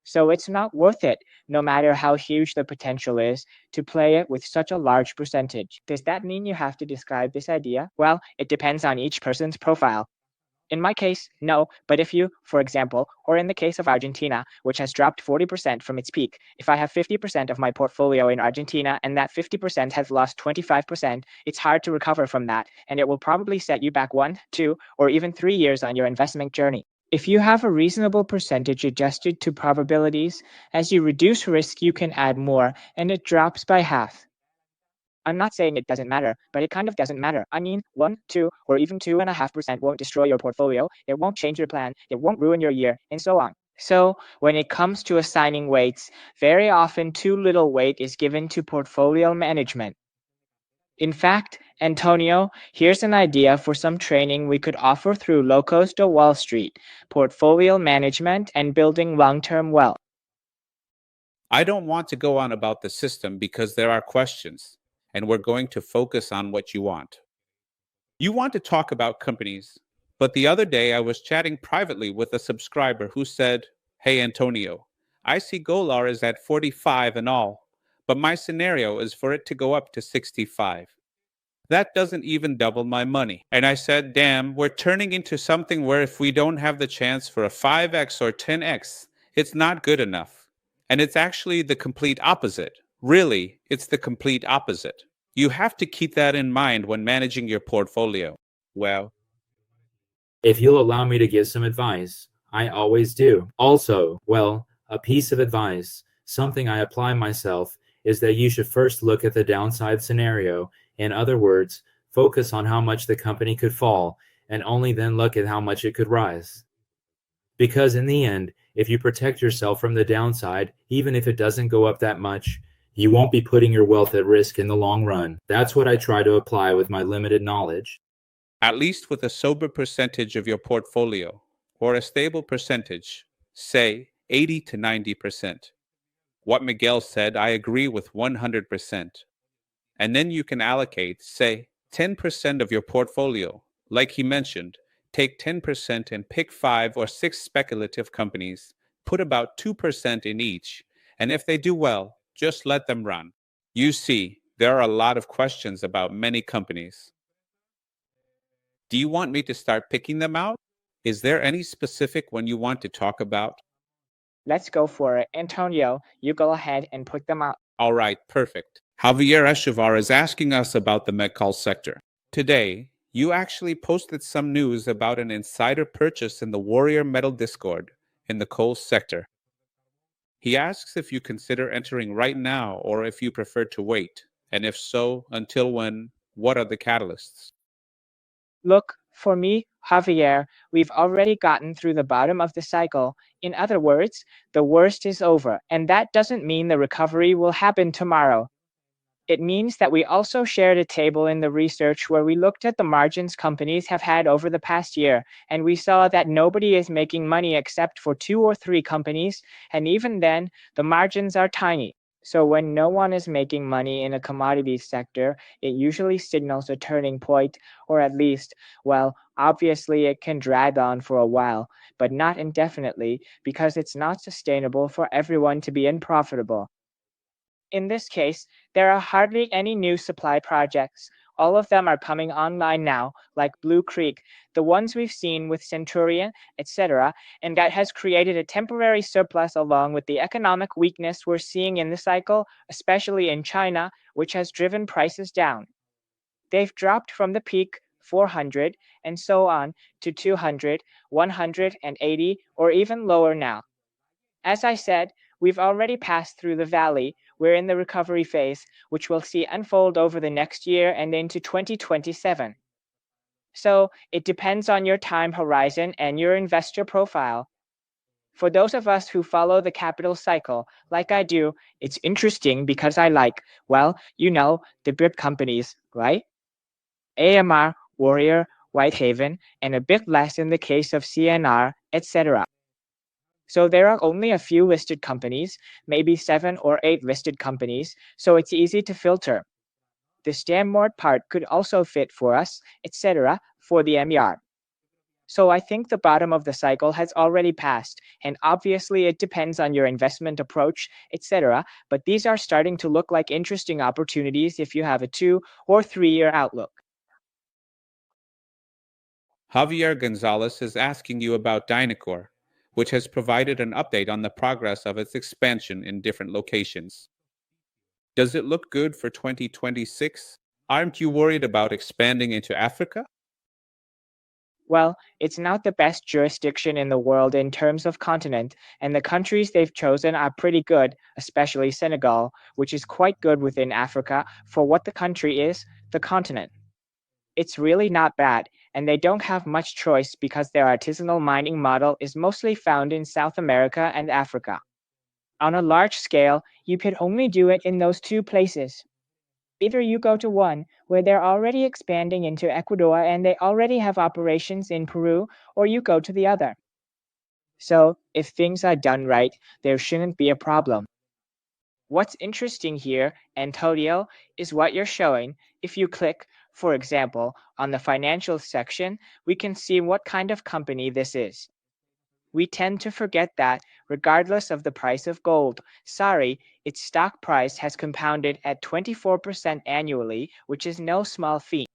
So it's not worth it, no matter how huge the potential is, to play it with such a large percentage. Does that mean you have to describe this idea? Well, it depends on each person's profile. In my case, no, but if you, for example, or in the case of Argentina, which has dropped 40% from its peak, if I have 50% of my portfolio in Argentina and that 50% has lost 25%, it's hard to recover from that, and it will probably set you back 1, 2, or even 3 years on your investment journey. If you have a reasonable percentage adjusted to probabilities, as you reduce risk, you can add more, and it drops by half. I'm not saying it doesn't matter, but it kind of doesn't matter. I mean, 1, 2, or even 2.5% won't destroy your portfolio, it won't change your plan, it won't ruin your year, and so on. So, when it comes to assigning weights, very often too little weight is given to portfolio management. In fact, Antonio, here's an idea for some training we could offer through los-locos-de-wall-street, portfolio management and building long-term wealth. I don't want to go on about the system because there are questions, and we're going to focus on what you want. You want to talk about companies, but the other day I was chatting privately with a subscriber who said, "Hey Antonio, I see Golar is at 45 and all, but my scenario is for it to go up to 65. That doesn't even double my money." And I said, damn, we're turning into something where if we don't have the chance for a 5x or 10x, it's not good enough. And it's actually the complete opposite. Really, it's the complete opposite. You have to keep that in mind when managing your portfolio. Well, If you'll allow me to give some advice, I always do. Also, well, a piece of advice, something I apply myself, is that you should first look at the downside scenario. In other words, focus on how much the company could fall, and only then look at how much it could rise. Because in the end, if you protect yourself from the downside, even if it doesn't go up that much, you won't be putting your wealth at risk in the long run. That's what I try to apply with my limited knowledge. at least with a sober percentage of your portfolio, or a stable percentage, say 80 to 90%. What Miguel said, I agree with 100%. And then you can allocate, say, 10% of your portfolio. Like he mentioned, take 10% and pick 5 or 6 speculative companies, put about 2% in each, and if they do well, just let them run. You see, there are a lot of questions about many companies. Do you want me to start picking them out? Is there any specific one you want to talk about? Let's go for it. Antonio, you go ahead and put them out. All right, perfect. 𝗙𝗢𝗟𝗟𝗢𝗪 is asking us about the medical sector. Today, You actually posted some news about an insider purchase in the Warrior Metal Discord in the coal sector. He asks if you consider entering right now or if you prefer to wait, and if so, until when, what are the catalysts? Look, for me, Javier, we've already gotten through the bottom of the cycle. In other words, the worst is over, and that doesn't mean the recovery will happen tomorrow. It means that we also shared a table in the research where we looked at the margins companies have had over the past year, and we saw that nobody is making money except for 2 or 3 companies, and even then, the margins are tiny. So when no one is making money in a commodities sector, it usually signals a turning point, or at least, well, obviously it can drag on for a while, but not indefinitely, because it's not sustainable for everyone to be unprofitable. In this case, there are hardly any new supply projects. All of them are coming online now, like Blue Creek, the ones we've seen with Centurion, etc., and that has created a temporary surplus along with the economic weakness we're seeing in the cycle, especially in China, which has driven prices down. They've dropped from the peak 400 and so on to 200, 180, or even lower now. As I said, we've already passed through the valley. We're in the recovery phase, which we'll see unfold over the next year and into 2027. So it depends on your time horizon and your investor profile. For those of us who follow the capital cycle, like I do, it's interesting because I like, well, the BRIP companies, right? AMR, Warrior, Whitehaven, and a bit less in the case of CNR, etc. So there are only a few listed companies, maybe 7 or 8 listed companies, so it's easy to filter. The Stanmore part could also fit for us, etc., for the MER. So I think the bottom of the cycle has already passed, and obviously it depends on your investment approach, etc., but these are starting to look like interesting opportunities if you have a 2 or 3-year outlook. Javier Gonzalez is asking you about Dynacor, which has provided an update on the progress of its expansion in different locations. Does it look good for 2026? Aren't you worried about expanding into Africa? Well, it's not the best jurisdiction in the world in terms of continent, and the countries they've chosen are pretty good, especially Senegal, which is quite good within Africa for what the country is, the continent. It's really not bad, and they don't have much choice because their artisanal mining model is mostly found in South America and Africa. On a large scale, you could only do it in those 2 places. Either you go to one, where they're already expanding into Ecuador and they already have operations in Peru, or you go to the other. So, if things are done right, there shouldn't be a problem. What's interesting here, Antonio, is what you're showing. If you click, for example, on the financials section, we can see what kind of company this is. We tend to forget that, regardless of the price of gold, its stock price has compounded at 24% annually, which is no small feat.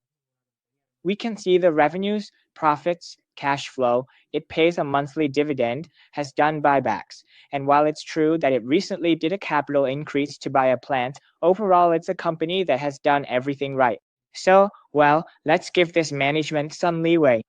We can see the revenues, profits, cash flow, it pays a monthly dividend, has done buybacks, and while it's true that it recently did a capital increase to buy a plant, overall it's a company that has done everything right. So, well, let's give this management some leeway.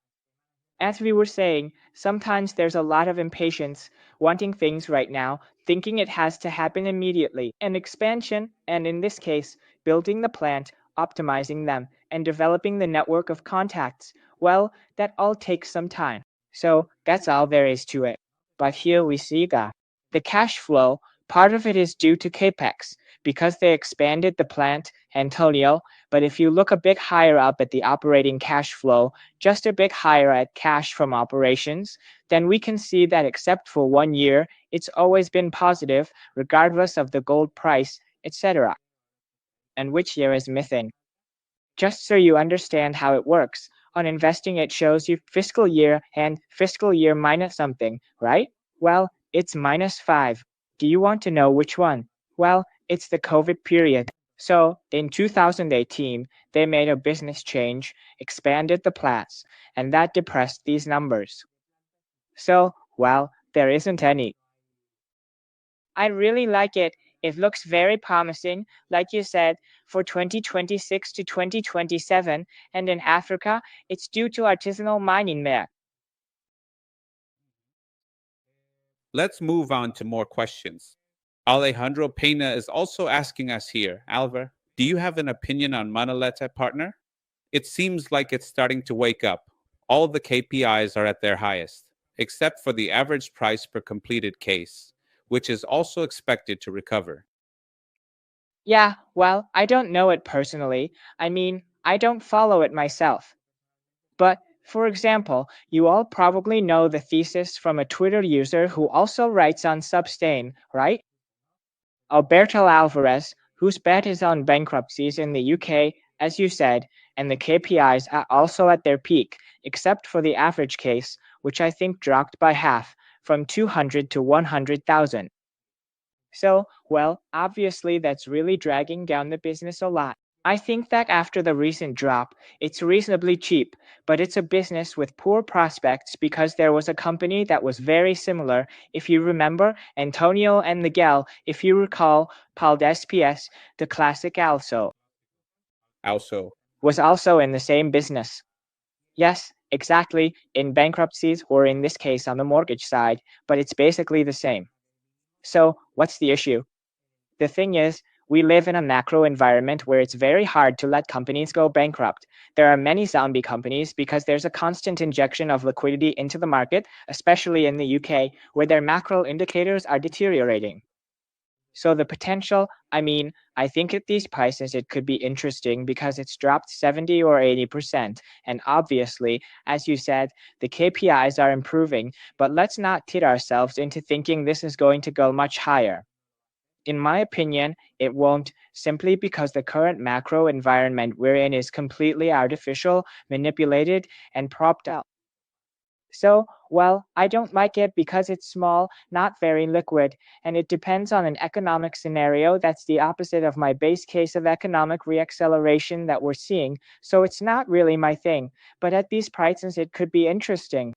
As we were saying, sometimes there's a lot of impatience, wanting things right now, thinking it has to happen immediately. An expansion, and in this case, building the plant, optimizing them, and developing the network of contacts, well, that all takes some time. So that's all there is to it. But here we see that the cash flow, part of it is due to capex, because they expanded the plant, Antonio, but if you look a bit higher up at the operating cash flow, just a bit higher at cash from operations, then we can see that except for 1 year, it's always been positive, regardless of the gold price, etc. And which year is missing? Just so you understand how it works, on investing it shows you fiscal year and fiscal year minus something, right? Well, it's -5. Do you want to know which one? Well, it's the COVID period. So, in 2018, they made a business change, expanded the plants, and that depressed these numbers. So, well, there isn't any. I really like it. It looks very promising, like you said, for 2026 to 2027, and in Africa, it's due to artisanal mining there. Let's move on to more questions. Alejandro Pena is also asking us here, Alvar, do you have an opinion on Manolete, partner? It seems like it's starting to wake up. All the KPIs are at their highest, except for the average price per completed case, which is also expected to recover. Yeah, well, I don't know it personally. I mean, I don't follow it myself. But, for example, you all probably know the thesis from a Twitter user who also writes on Substain, right? Alberto Alvarez, whose bet is on bankruptcies in the UK, as you said, and the KPIs are also at their peak, except for the average case, which I think dropped by half, from 200 to 100,000. So, well, obviously that's really dragging down the business a lot. I think that after the recent drop, it's reasonably cheap, but it's a business with poor prospects because there was a company that was very similar, if you remember, Antonio and Miguel, if you recall, called SPS, the classic also, was also in the same business. Yes, exactly, in bankruptcies or in this case on the mortgage side, but it's basically the same. So, what's the issue? The thing is, we live in a macro environment where it's very hard to let companies go bankrupt. There are many zombie companies because there's a constant injection of liquidity into the market, especially in the UK, where their macro indicators are deteriorating. So the potential, I think at these prices it could be interesting because it's dropped 70 or 80%. And obviously, as you said, the KPIs are improving, but let's not kid ourselves into thinking this is going to go much higher. In my opinion, it won't, simply because the current macro environment we're in is completely artificial, manipulated, and propped up. So, well, I don't like it because it's small, not very liquid, and it depends on an economic scenario that's the opposite of my base case of economic reacceleration that we're seeing, so it's not really my thing, but at these prices it could be interesting.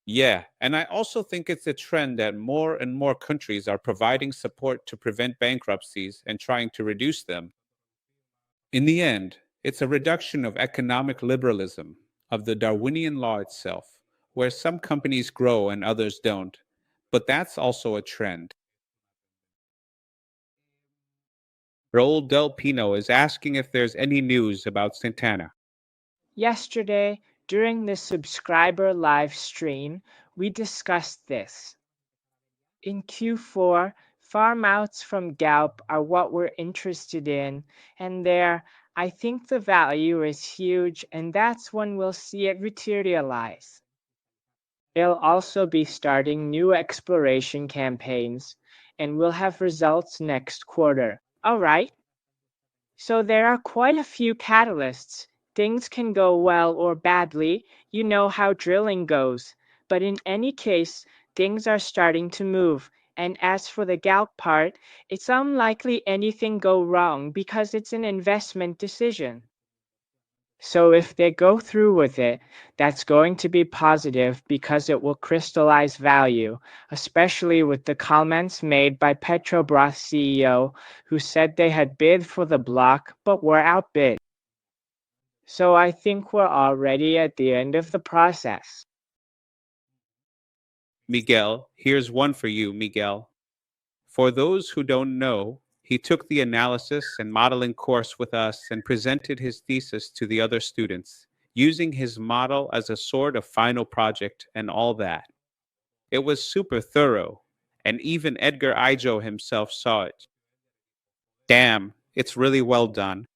Yeah, and I also think it's a trend that more and more countries are providing support to prevent bankruptcies and trying to reduce them. In the end, it's a reduction of economic liberalism, of the Darwinian law itself, where some companies grow and others don't. But that's also a trend. Raul Del Pino is asking if there's any news about Sintana. Yesterday, during the subscriber live stream, we discussed this. In Q4, farm outs from Galp are what we're interested in, and there, I think the value is huge, and that's when we'll see it materialize. They'll also be starting new exploration campaigns, and we'll have results next quarter. All right. So there are quite a few catalysts. Things can go well or badly, you know how drilling goes. But in any case, things are starting to move. And as for the Galp part, it's unlikely anything go wrong because it's an investment decision. So if they go through with it, that's going to be positive because it will crystallize value, especially with the comments made by Petrobras CEO, who said they had bid for the block but were outbid. So I think we're already at the end of the process. Miguel, here's one for you, Miguel. For those who don't know, he took the analysis and modeling course with us and presented his thesis to the other students, using his model as a sort of final project and all that. It was super thorough, and even Edgar Ijo himself saw it. Damn, it's really well done.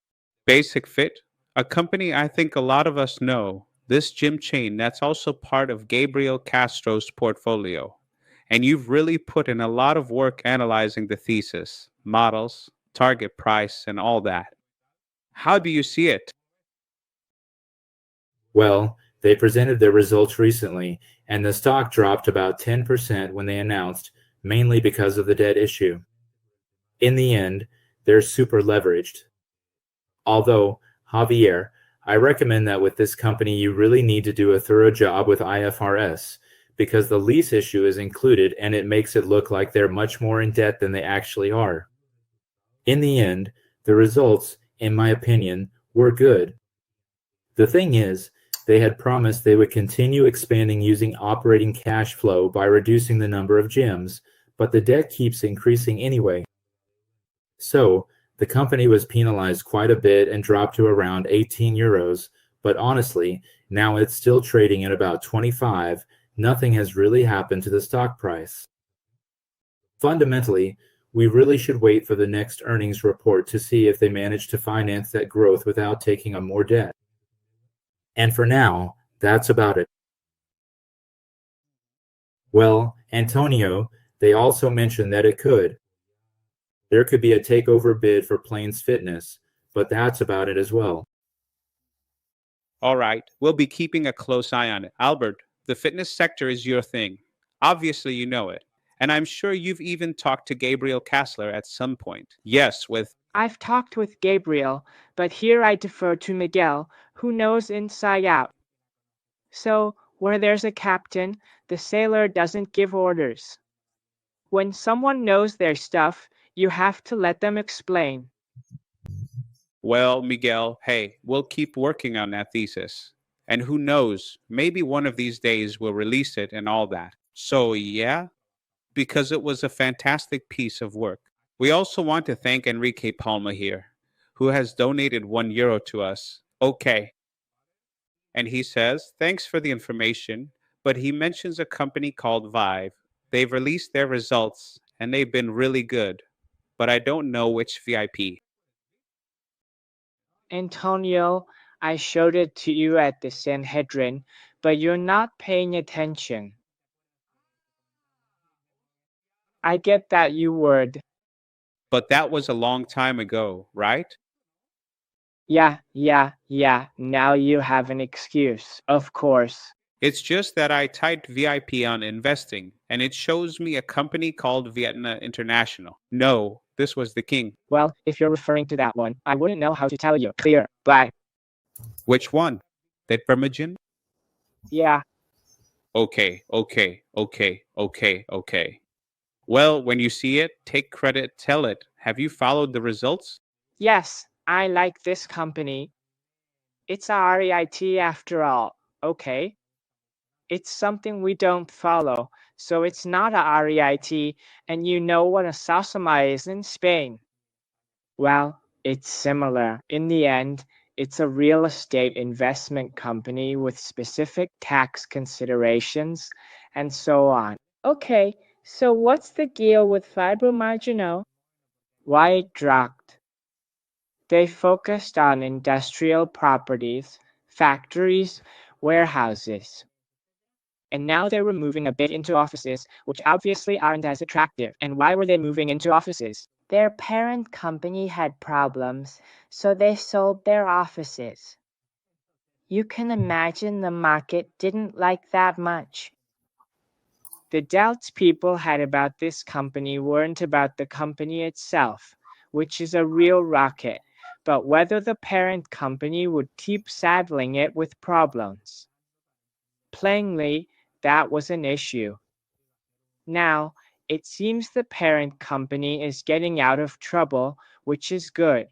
Basic Fit, a company I think a lot of us know, this gym chain that's also part of Gabriel Castro's portfolio. And you've really put in a lot of work analyzing the thesis, models, target price, and all that. How do you see it? Well, they presented their results recently, and the stock dropped about 10% when they announced, mainly because of the debt issue. In the end, they're super leveraged. Although, Javier, I recommend that with this company you really need to do a thorough job with IFRS, because the lease issue is included and it makes it look like they're much more in debt than they actually are. In the end, the results, in my opinion, were good. The thing is, they had promised they would continue expanding using operating cash flow by reducing the number of gyms, but the debt keeps increasing anyway. So, the company was penalized quite a bit and dropped to around 18 euros, but honestly, now it's still trading at about 25. Nothing has really happened to the stock price. Fundamentally, we really should wait for the next earnings report to see if they manage to finance that growth without taking on more debt. And for now, that's about it. Well, Antonio, they also mentioned that it could. There could be a takeover bid for Plains Fitness, but that's about it as well. All right, we'll be keeping a close eye on it. Albert, the fitness sector is your thing. Obviously, you know it. And I'm sure you've even talked to Gabriel Kassler at some point. Yes, with... I've talked with Gabriel, but here I defer to Miguel, who knows inside out. So, where there's a captain, the sailor doesn't give orders. When someone knows their stuff, you have to let them explain. Well, Miguel, hey, we'll keep working on that thesis. And who knows, maybe one of these days we'll release it and all that. So, yeah, because it was a fantastic piece of work. We also want to thank Enrique Palma here, who has donated €1 to us. Okay. And he says, thanks for the information, but he mentions a company called VIB. They've released their results, and they've been really good, but I don't know which VIP. Antonio, I showed it to you at the Sanhedrin, but you're not paying attention. I get that you would. But that was a long time ago, right? Yeah, now you have an excuse, of course. It's just that I typed VIP on investing, and it shows me a company called Vietnam International. No, this was the king. Well, if you're referring to that one, I wouldn't know how to tell you. Clear. Bye. Which one? That Vermögen? Yeah. Okay. Well, when you see it, take credit, tell it. Have you followed the results? Yes, I like this company. It's a REIT after all, okay? It's something we don't follow, so it's not a REIT, and you know what a SOSMA is in Spain. Well, it's similar. In the end, it's a real estate investment company with specific tax considerations and so on. Okay, so what's the deal with Fibromarginal? Why it dropped? They focused on industrial properties, factories, warehouses. And now they were moving a bit into offices, which obviously aren't as attractive. And why were they moving into offices? Their parent company had problems, so they sold their offices. You can imagine the market didn't like that much. The doubts people had about this company weren't about the company itself, which is a real rocket, but whether the parent company would keep saddling it with problems. Plainly, that was an issue. Now, it seems the parent company is getting out of trouble, which is good.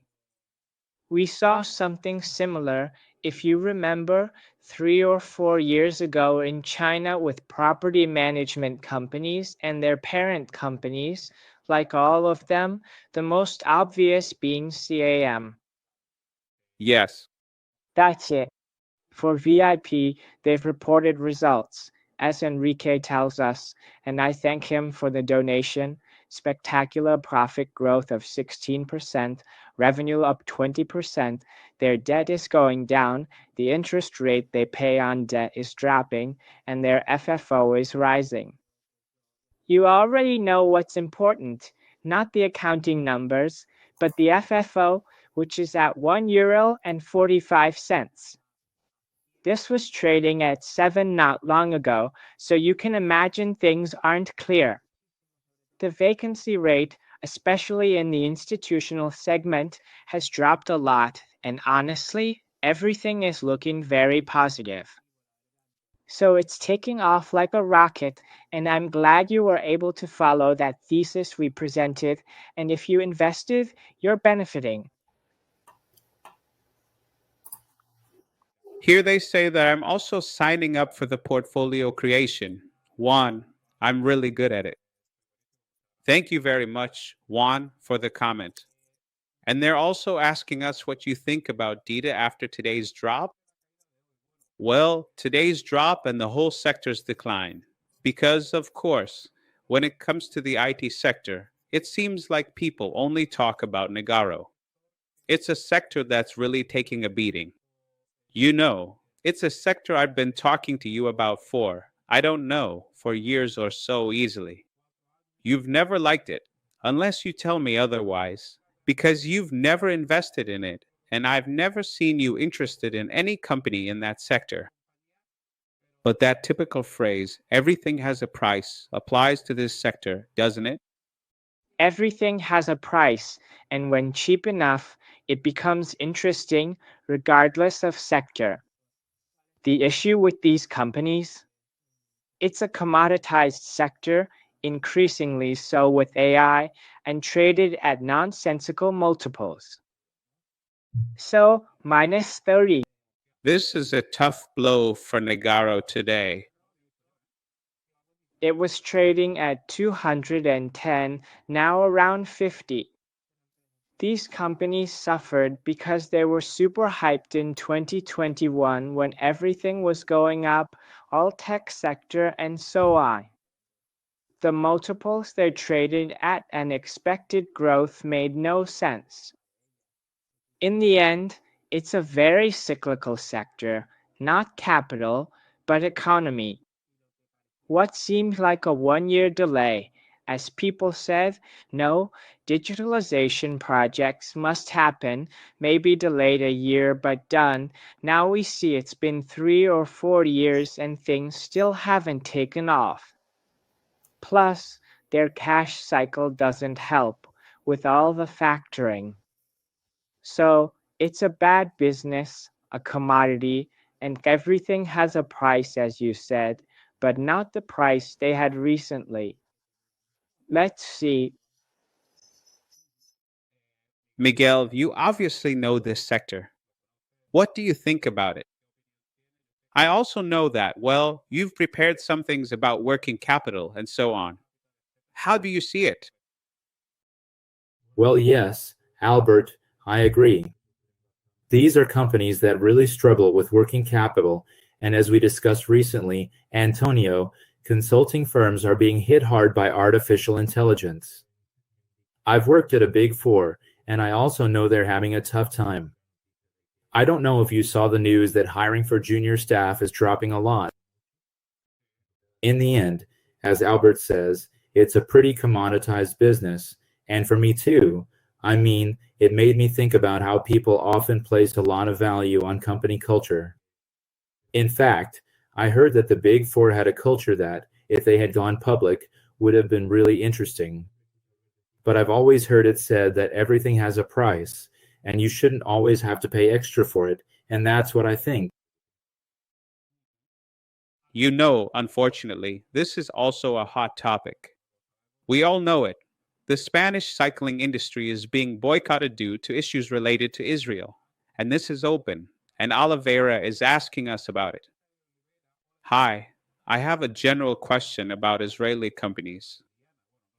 We saw something similar, if you remember, 3 or 4 years ago in China with property management companies and their parent companies, like all of them, the most obvious being CAM. Yes. That's it. For VIP, they've reported results, as Enrique tells us, and I thank him for the donation. Spectacular profit growth of 16%, revenue up 20%, their debt is going down, the interest rate they pay on debt is dropping, and their FFO is rising. You already know what's important, not the accounting numbers, but the FFO, which is at €1.45. This was trading at 7 not long ago, so you can imagine things aren't clear. The vacancy rate, especially in the institutional segment, has dropped a lot, and honestly, everything is looking very positive. So it's taking off like a rocket, and I'm glad you were able to follow that thesis we presented, and if you invested, you're benefiting. Here they say that I'm also signing up for the portfolio creation. Juan, I'm really good at it. Thank you very much, Juan, for the comment. And they're also asking us what you think about DTA after today's drop. Well, today's drop and the whole sector's decline. Because, of course, when it comes to the IT sector, it seems like people only talk about Nagarro. It's a sector that's really taking a beating. You know, it's a sector I've been talking to you about I don't know, for years or so easily. You've never liked it, unless you tell me otherwise, because you've never invested in it, and I've never seen you interested in any company in that sector. But that typical phrase, everything has a price, applies to this sector, doesn't it? Everything has a price, and when cheap enough, it becomes interesting regardless of sector. The issue with these companies? It's a commoditized sector, increasingly so with AI, and traded at nonsensical multiples. So, minus 30. This is a tough blow for Nagarro today. It was trading at 210, now around 50. These companies suffered because they were super hyped in 2021 when everything was going up, all tech sector and so on. The multiples they traded at and expected growth made no sense. In the end, it's a very cyclical sector, not capital, but economy. What seemed like a one-year delay, as people said, no, digitalization projects must happen, maybe delayed a year but done. Now we see it's been 3 or 4 years and things still haven't taken off. Plus, their cash cycle doesn't help with all the factoring. So it's a bad business, a commodity, and everything has a price, as you said, but not the price they had recently. Let's see. Miguel, you obviously know this sector. What do you think about it? I also know that, well, you've prepared some things about working capital and so on. How do you see it? Well, yes, Albert, I agree. These are companies that really struggle with working capital, and as we discussed recently, Antonio, consulting firms are being hit hard by artificial intelligence. I've worked at a Big Four, and I also know they're having a tough time. I don't know if you saw the news that hiring for junior staff is dropping a lot. In the end, as Albert says, it's a pretty commoditized business, and for me too. I mean, it made me think about how people often place a lot of value on company culture. In fact, I heard that the Big Four had a culture that, if they had gone public, would have been really interesting. But I've always heard it said that everything has a price, and you shouldn't always have to pay extra for it, and that's what I think. You know, unfortunately, this is also a hot topic. We all know it. The Spanish cycling industry is being boycotted due to issues related to Israel, and this is open, and Oliveira is asking us about it. Hi, I have a general question about Israeli companies.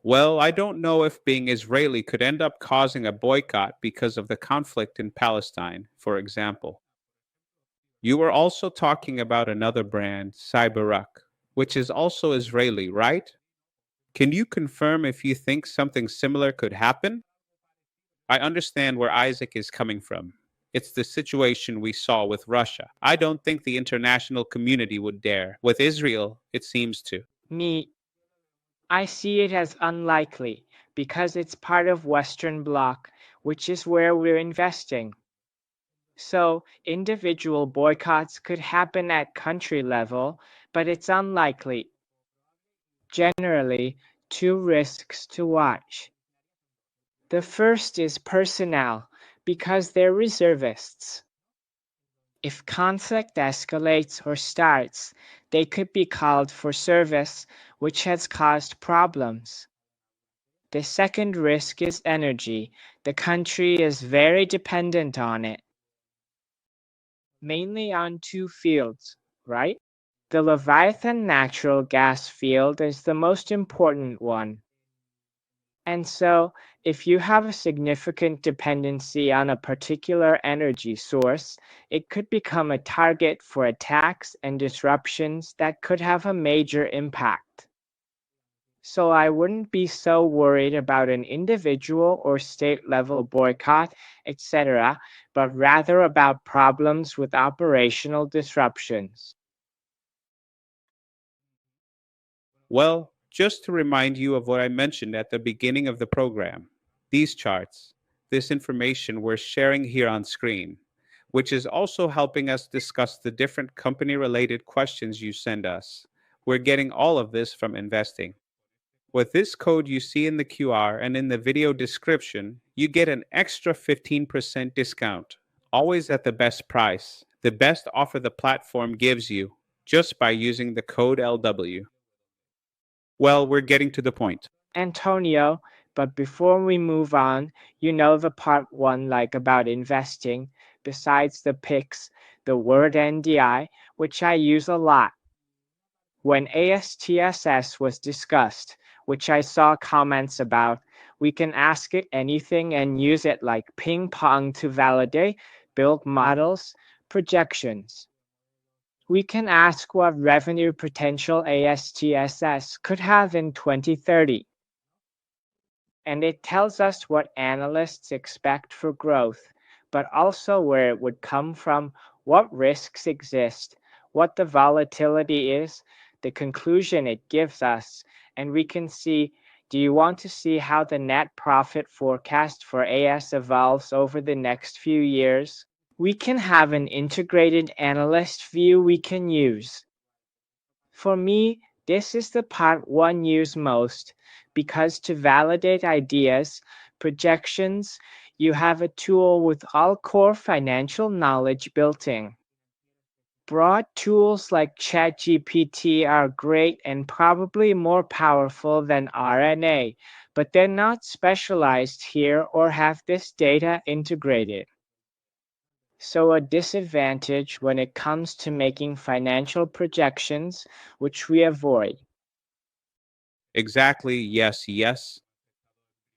Well, I don't know if being Israeli could end up causing a boycott because of the conflict in Palestine, for example. You were also talking about another brand, CyberArk, which is also Israeli, right? Can you confirm if you think something similar could happen? I understand where Isaac is coming from. It's the situation we saw with Russia. I don't think the international community would dare. With Israel, it seems to. Me, I see it as unlikely because it's part of Western Bloc, which is where we're investing. So, individual boycotts could happen at country level, but it's unlikely. Generally, two risks to watch. The first is personnel, because they're reservists. If conflict escalates or starts, they could be called for service, which has caused problems. The second risk is energy. The country is very dependent on it. Mainly on two fields, right? The Leviathan natural gas field is the most important one. And so, if you have a significant dependency on a particular energy source, it could become a target for attacks and disruptions that could have a major impact. So I wouldn't be so worried about an individual or state level boycott, etc., but rather about problems with operational disruptions. Well, just to remind you of what I mentioned at the beginning of the program, these charts, this information we're sharing here on screen, which is also helping us discuss the different company-related questions you send us. We're getting all of this from investing. With this code you see in the QR and in the video description, you get an extra 15% discount, always at the best price, the best offer the platform gives you, just by using the code LW. Well, we're getting to the point. Antonio, but before we move on, you know the part one like about investing, besides the picks, the word NDI, which I use a lot. When ASTS was discussed, which I saw comments about, we can ask it anything and use it like ping pong to validate, build models, projections. We can ask what revenue potential ASTS could have in 2030. And it tells us what analysts expect for growth, but also where it would come from, what risks exist, what the volatility is, the conclusion it gives us, and we can see, do you want to see how the net profit forecast for AS evolves over the next few years? We can have an integrated analyst view we can use. For me, this is the part one use most, because to validate ideas, projections, you have a tool with all core financial knowledge built in. Broad tools like ChatGPT are great and probably more powerful than RNA, but they're not specialized here or have this data integrated. So a disadvantage when it comes to making financial projections, which we avoid. Exactly, yes, yes.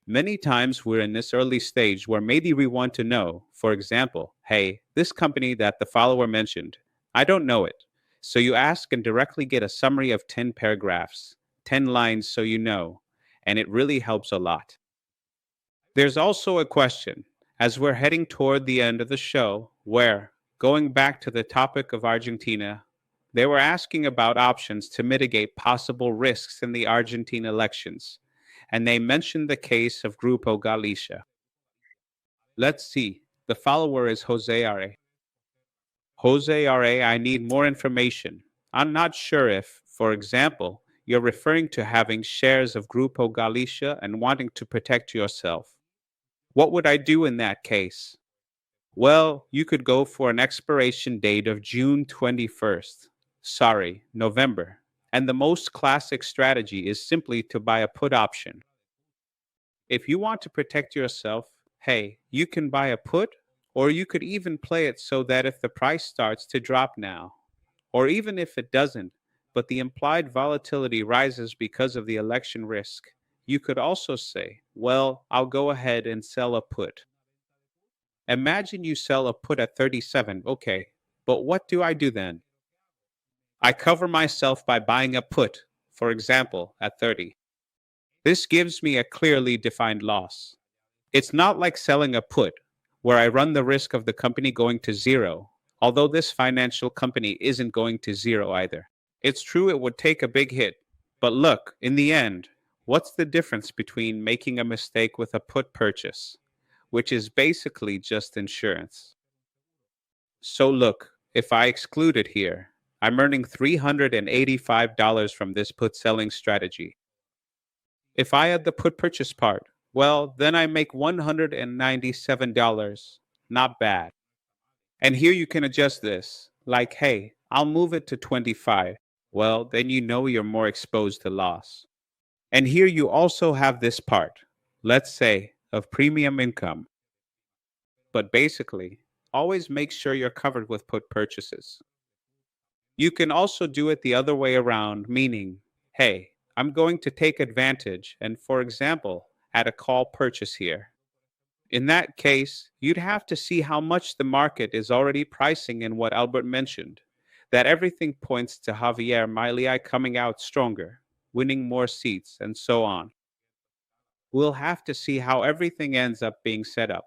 Many times we're in this early stage where maybe we want to know, for example, hey, this company that the follower mentioned, I don't know it. So you ask and directly get a summary of 10 paragraphs, 10 lines so you know, and it really helps a lot. There's also a question, as we're heading toward the end of the show, where, going back to the topic of Argentina, they were asking about options to mitigate possible risks in the Argentine elections, and they mentioned the case of Grupo Galicia. Let's see. The follower is Jose R.A. Jose R.A., I need more information. I'm not sure if, for example, you're referring to having shares of Grupo Galicia and wanting to protect yourself. What would I do in that case? Well, you could go for an expiration date of June 21st. Sorry, November. And the most classic strategy is simply to buy a put option. If you want to protect yourself, hey, you can buy a put, or you could even play it so that if the price starts to drop now, or even if it doesn't, but the implied volatility rises because of the election risk, you could also say, well, I'll go ahead and sell a put. Imagine you sell a put at 37, okay, but what do I do then? I cover myself by buying a put, for example, at 30. This gives me a clearly defined loss. It's not like selling a put, where I run the risk of the company going to zero, although this financial company isn't going to zero either. It's true it would take a big hit, but look, in the end, what's the difference between making a mistake with a put purchase, which is basically just insurance? So look, if I exclude it here, I'm earning $385 from this put selling strategy. If I add the put purchase part, well, then I make $197. Not bad. And here you can adjust this, like, hey, I'll move it to 25. Well, then you know you're more exposed to loss. And here you also have this part, let's say, of premium income. But basically, always make sure you're covered with put purchases. You can also do it the other way around, meaning, hey, I'm going to take advantage and, for example, add a call purchase here. In that case, you'd have to see how much the market is already pricing in what Albert mentioned, that everything points to 𝗙𝗢𝗟𝗪𝗍 coming out stronger, winning more seats, and so on. We'll have to see how everything ends up being set up.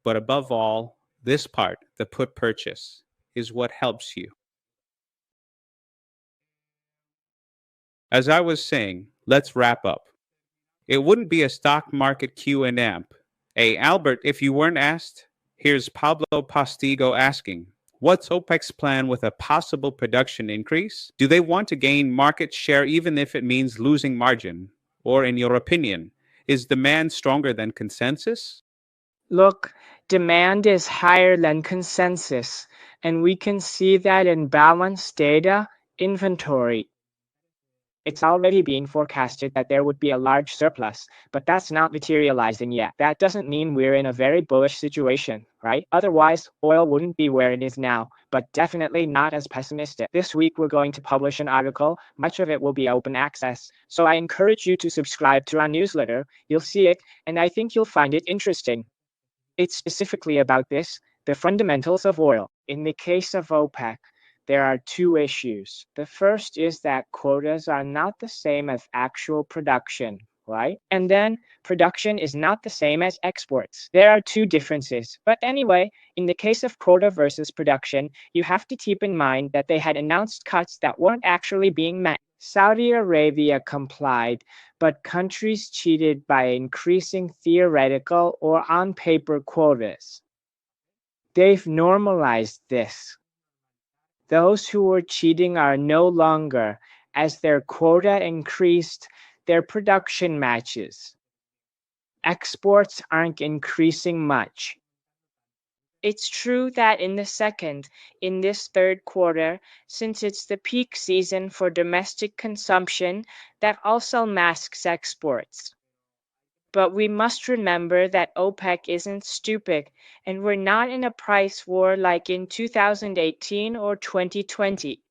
But above all, this part, the put purchase, is what helps you. As I was saying, let's wrap up. It wouldn't be a stock market Q&A. Hey, Albert, if you weren't asked, here's Pablo Postigo asking, what's OPEC's plan with a possible production increase? Do they want to gain market share even if it means losing margin? Or in your opinion, is demand stronger than consensus? Look, demand is higher than consensus, and we can see that in balanced data inventory. It's already being forecasted that there would be a large surplus, but that's not materializing yet. That doesn't mean we're in a very bullish situation, right? Otherwise, oil wouldn't be where it is now, but definitely not as pessimistic. This week, we're going to publish an article. Much of it will be open access. So I encourage you to subscribe to our newsletter. You'll see it, and I think you'll find it interesting. It's specifically about this, the fundamentals of oil. In the case of OPEC, there are two issues. The first is that quotas are not the same as actual production, right? And then production is not the same as exports. There are two differences. But anyway, in the case of quota versus production, you have to keep in mind that they had announced cuts that weren't actually being met. Saudi Arabia complied, but countries cheated by increasing theoretical or on-paper quotas. They've normalized this. Those who were cheating are no longer, as their quota increased, their production matches. Exports aren't increasing much. It's true that in this third quarter, since it's the peak season for domestic consumption, that also masks exports. But we must remember that OPEC isn't stupid, and we're not in a price war like in 2018 or 2020.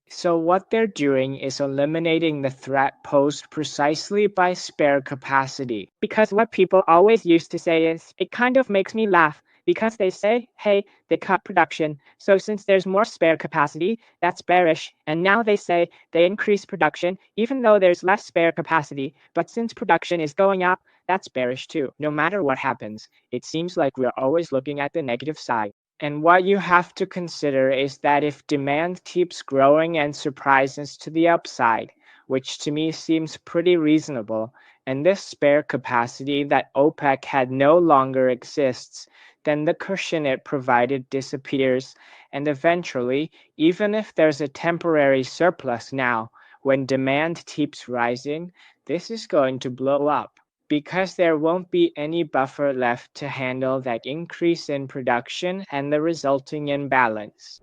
So what they're doing is eliminating the threat posed precisely by spare capacity. Because what people always used to say is, it kind of makes me laugh, because they say, hey, they cut production, so since there's more spare capacity, that's bearish. And now they say they increase production, even though there's less spare capacity, but since production is going up, that's bearish too. No matter what happens, it seems like we're always looking at the negative side. And what you have to consider is that if demand keeps growing and surprises to the upside, which to me seems pretty reasonable, and this spare capacity that OPEC had no longer exists, then the cushion it provided disappears, and eventually, even if there's a temporary surplus now, when demand keeps rising, this is going to blow up, because there won't be any buffer left to handle that increase in production and the resulting imbalance.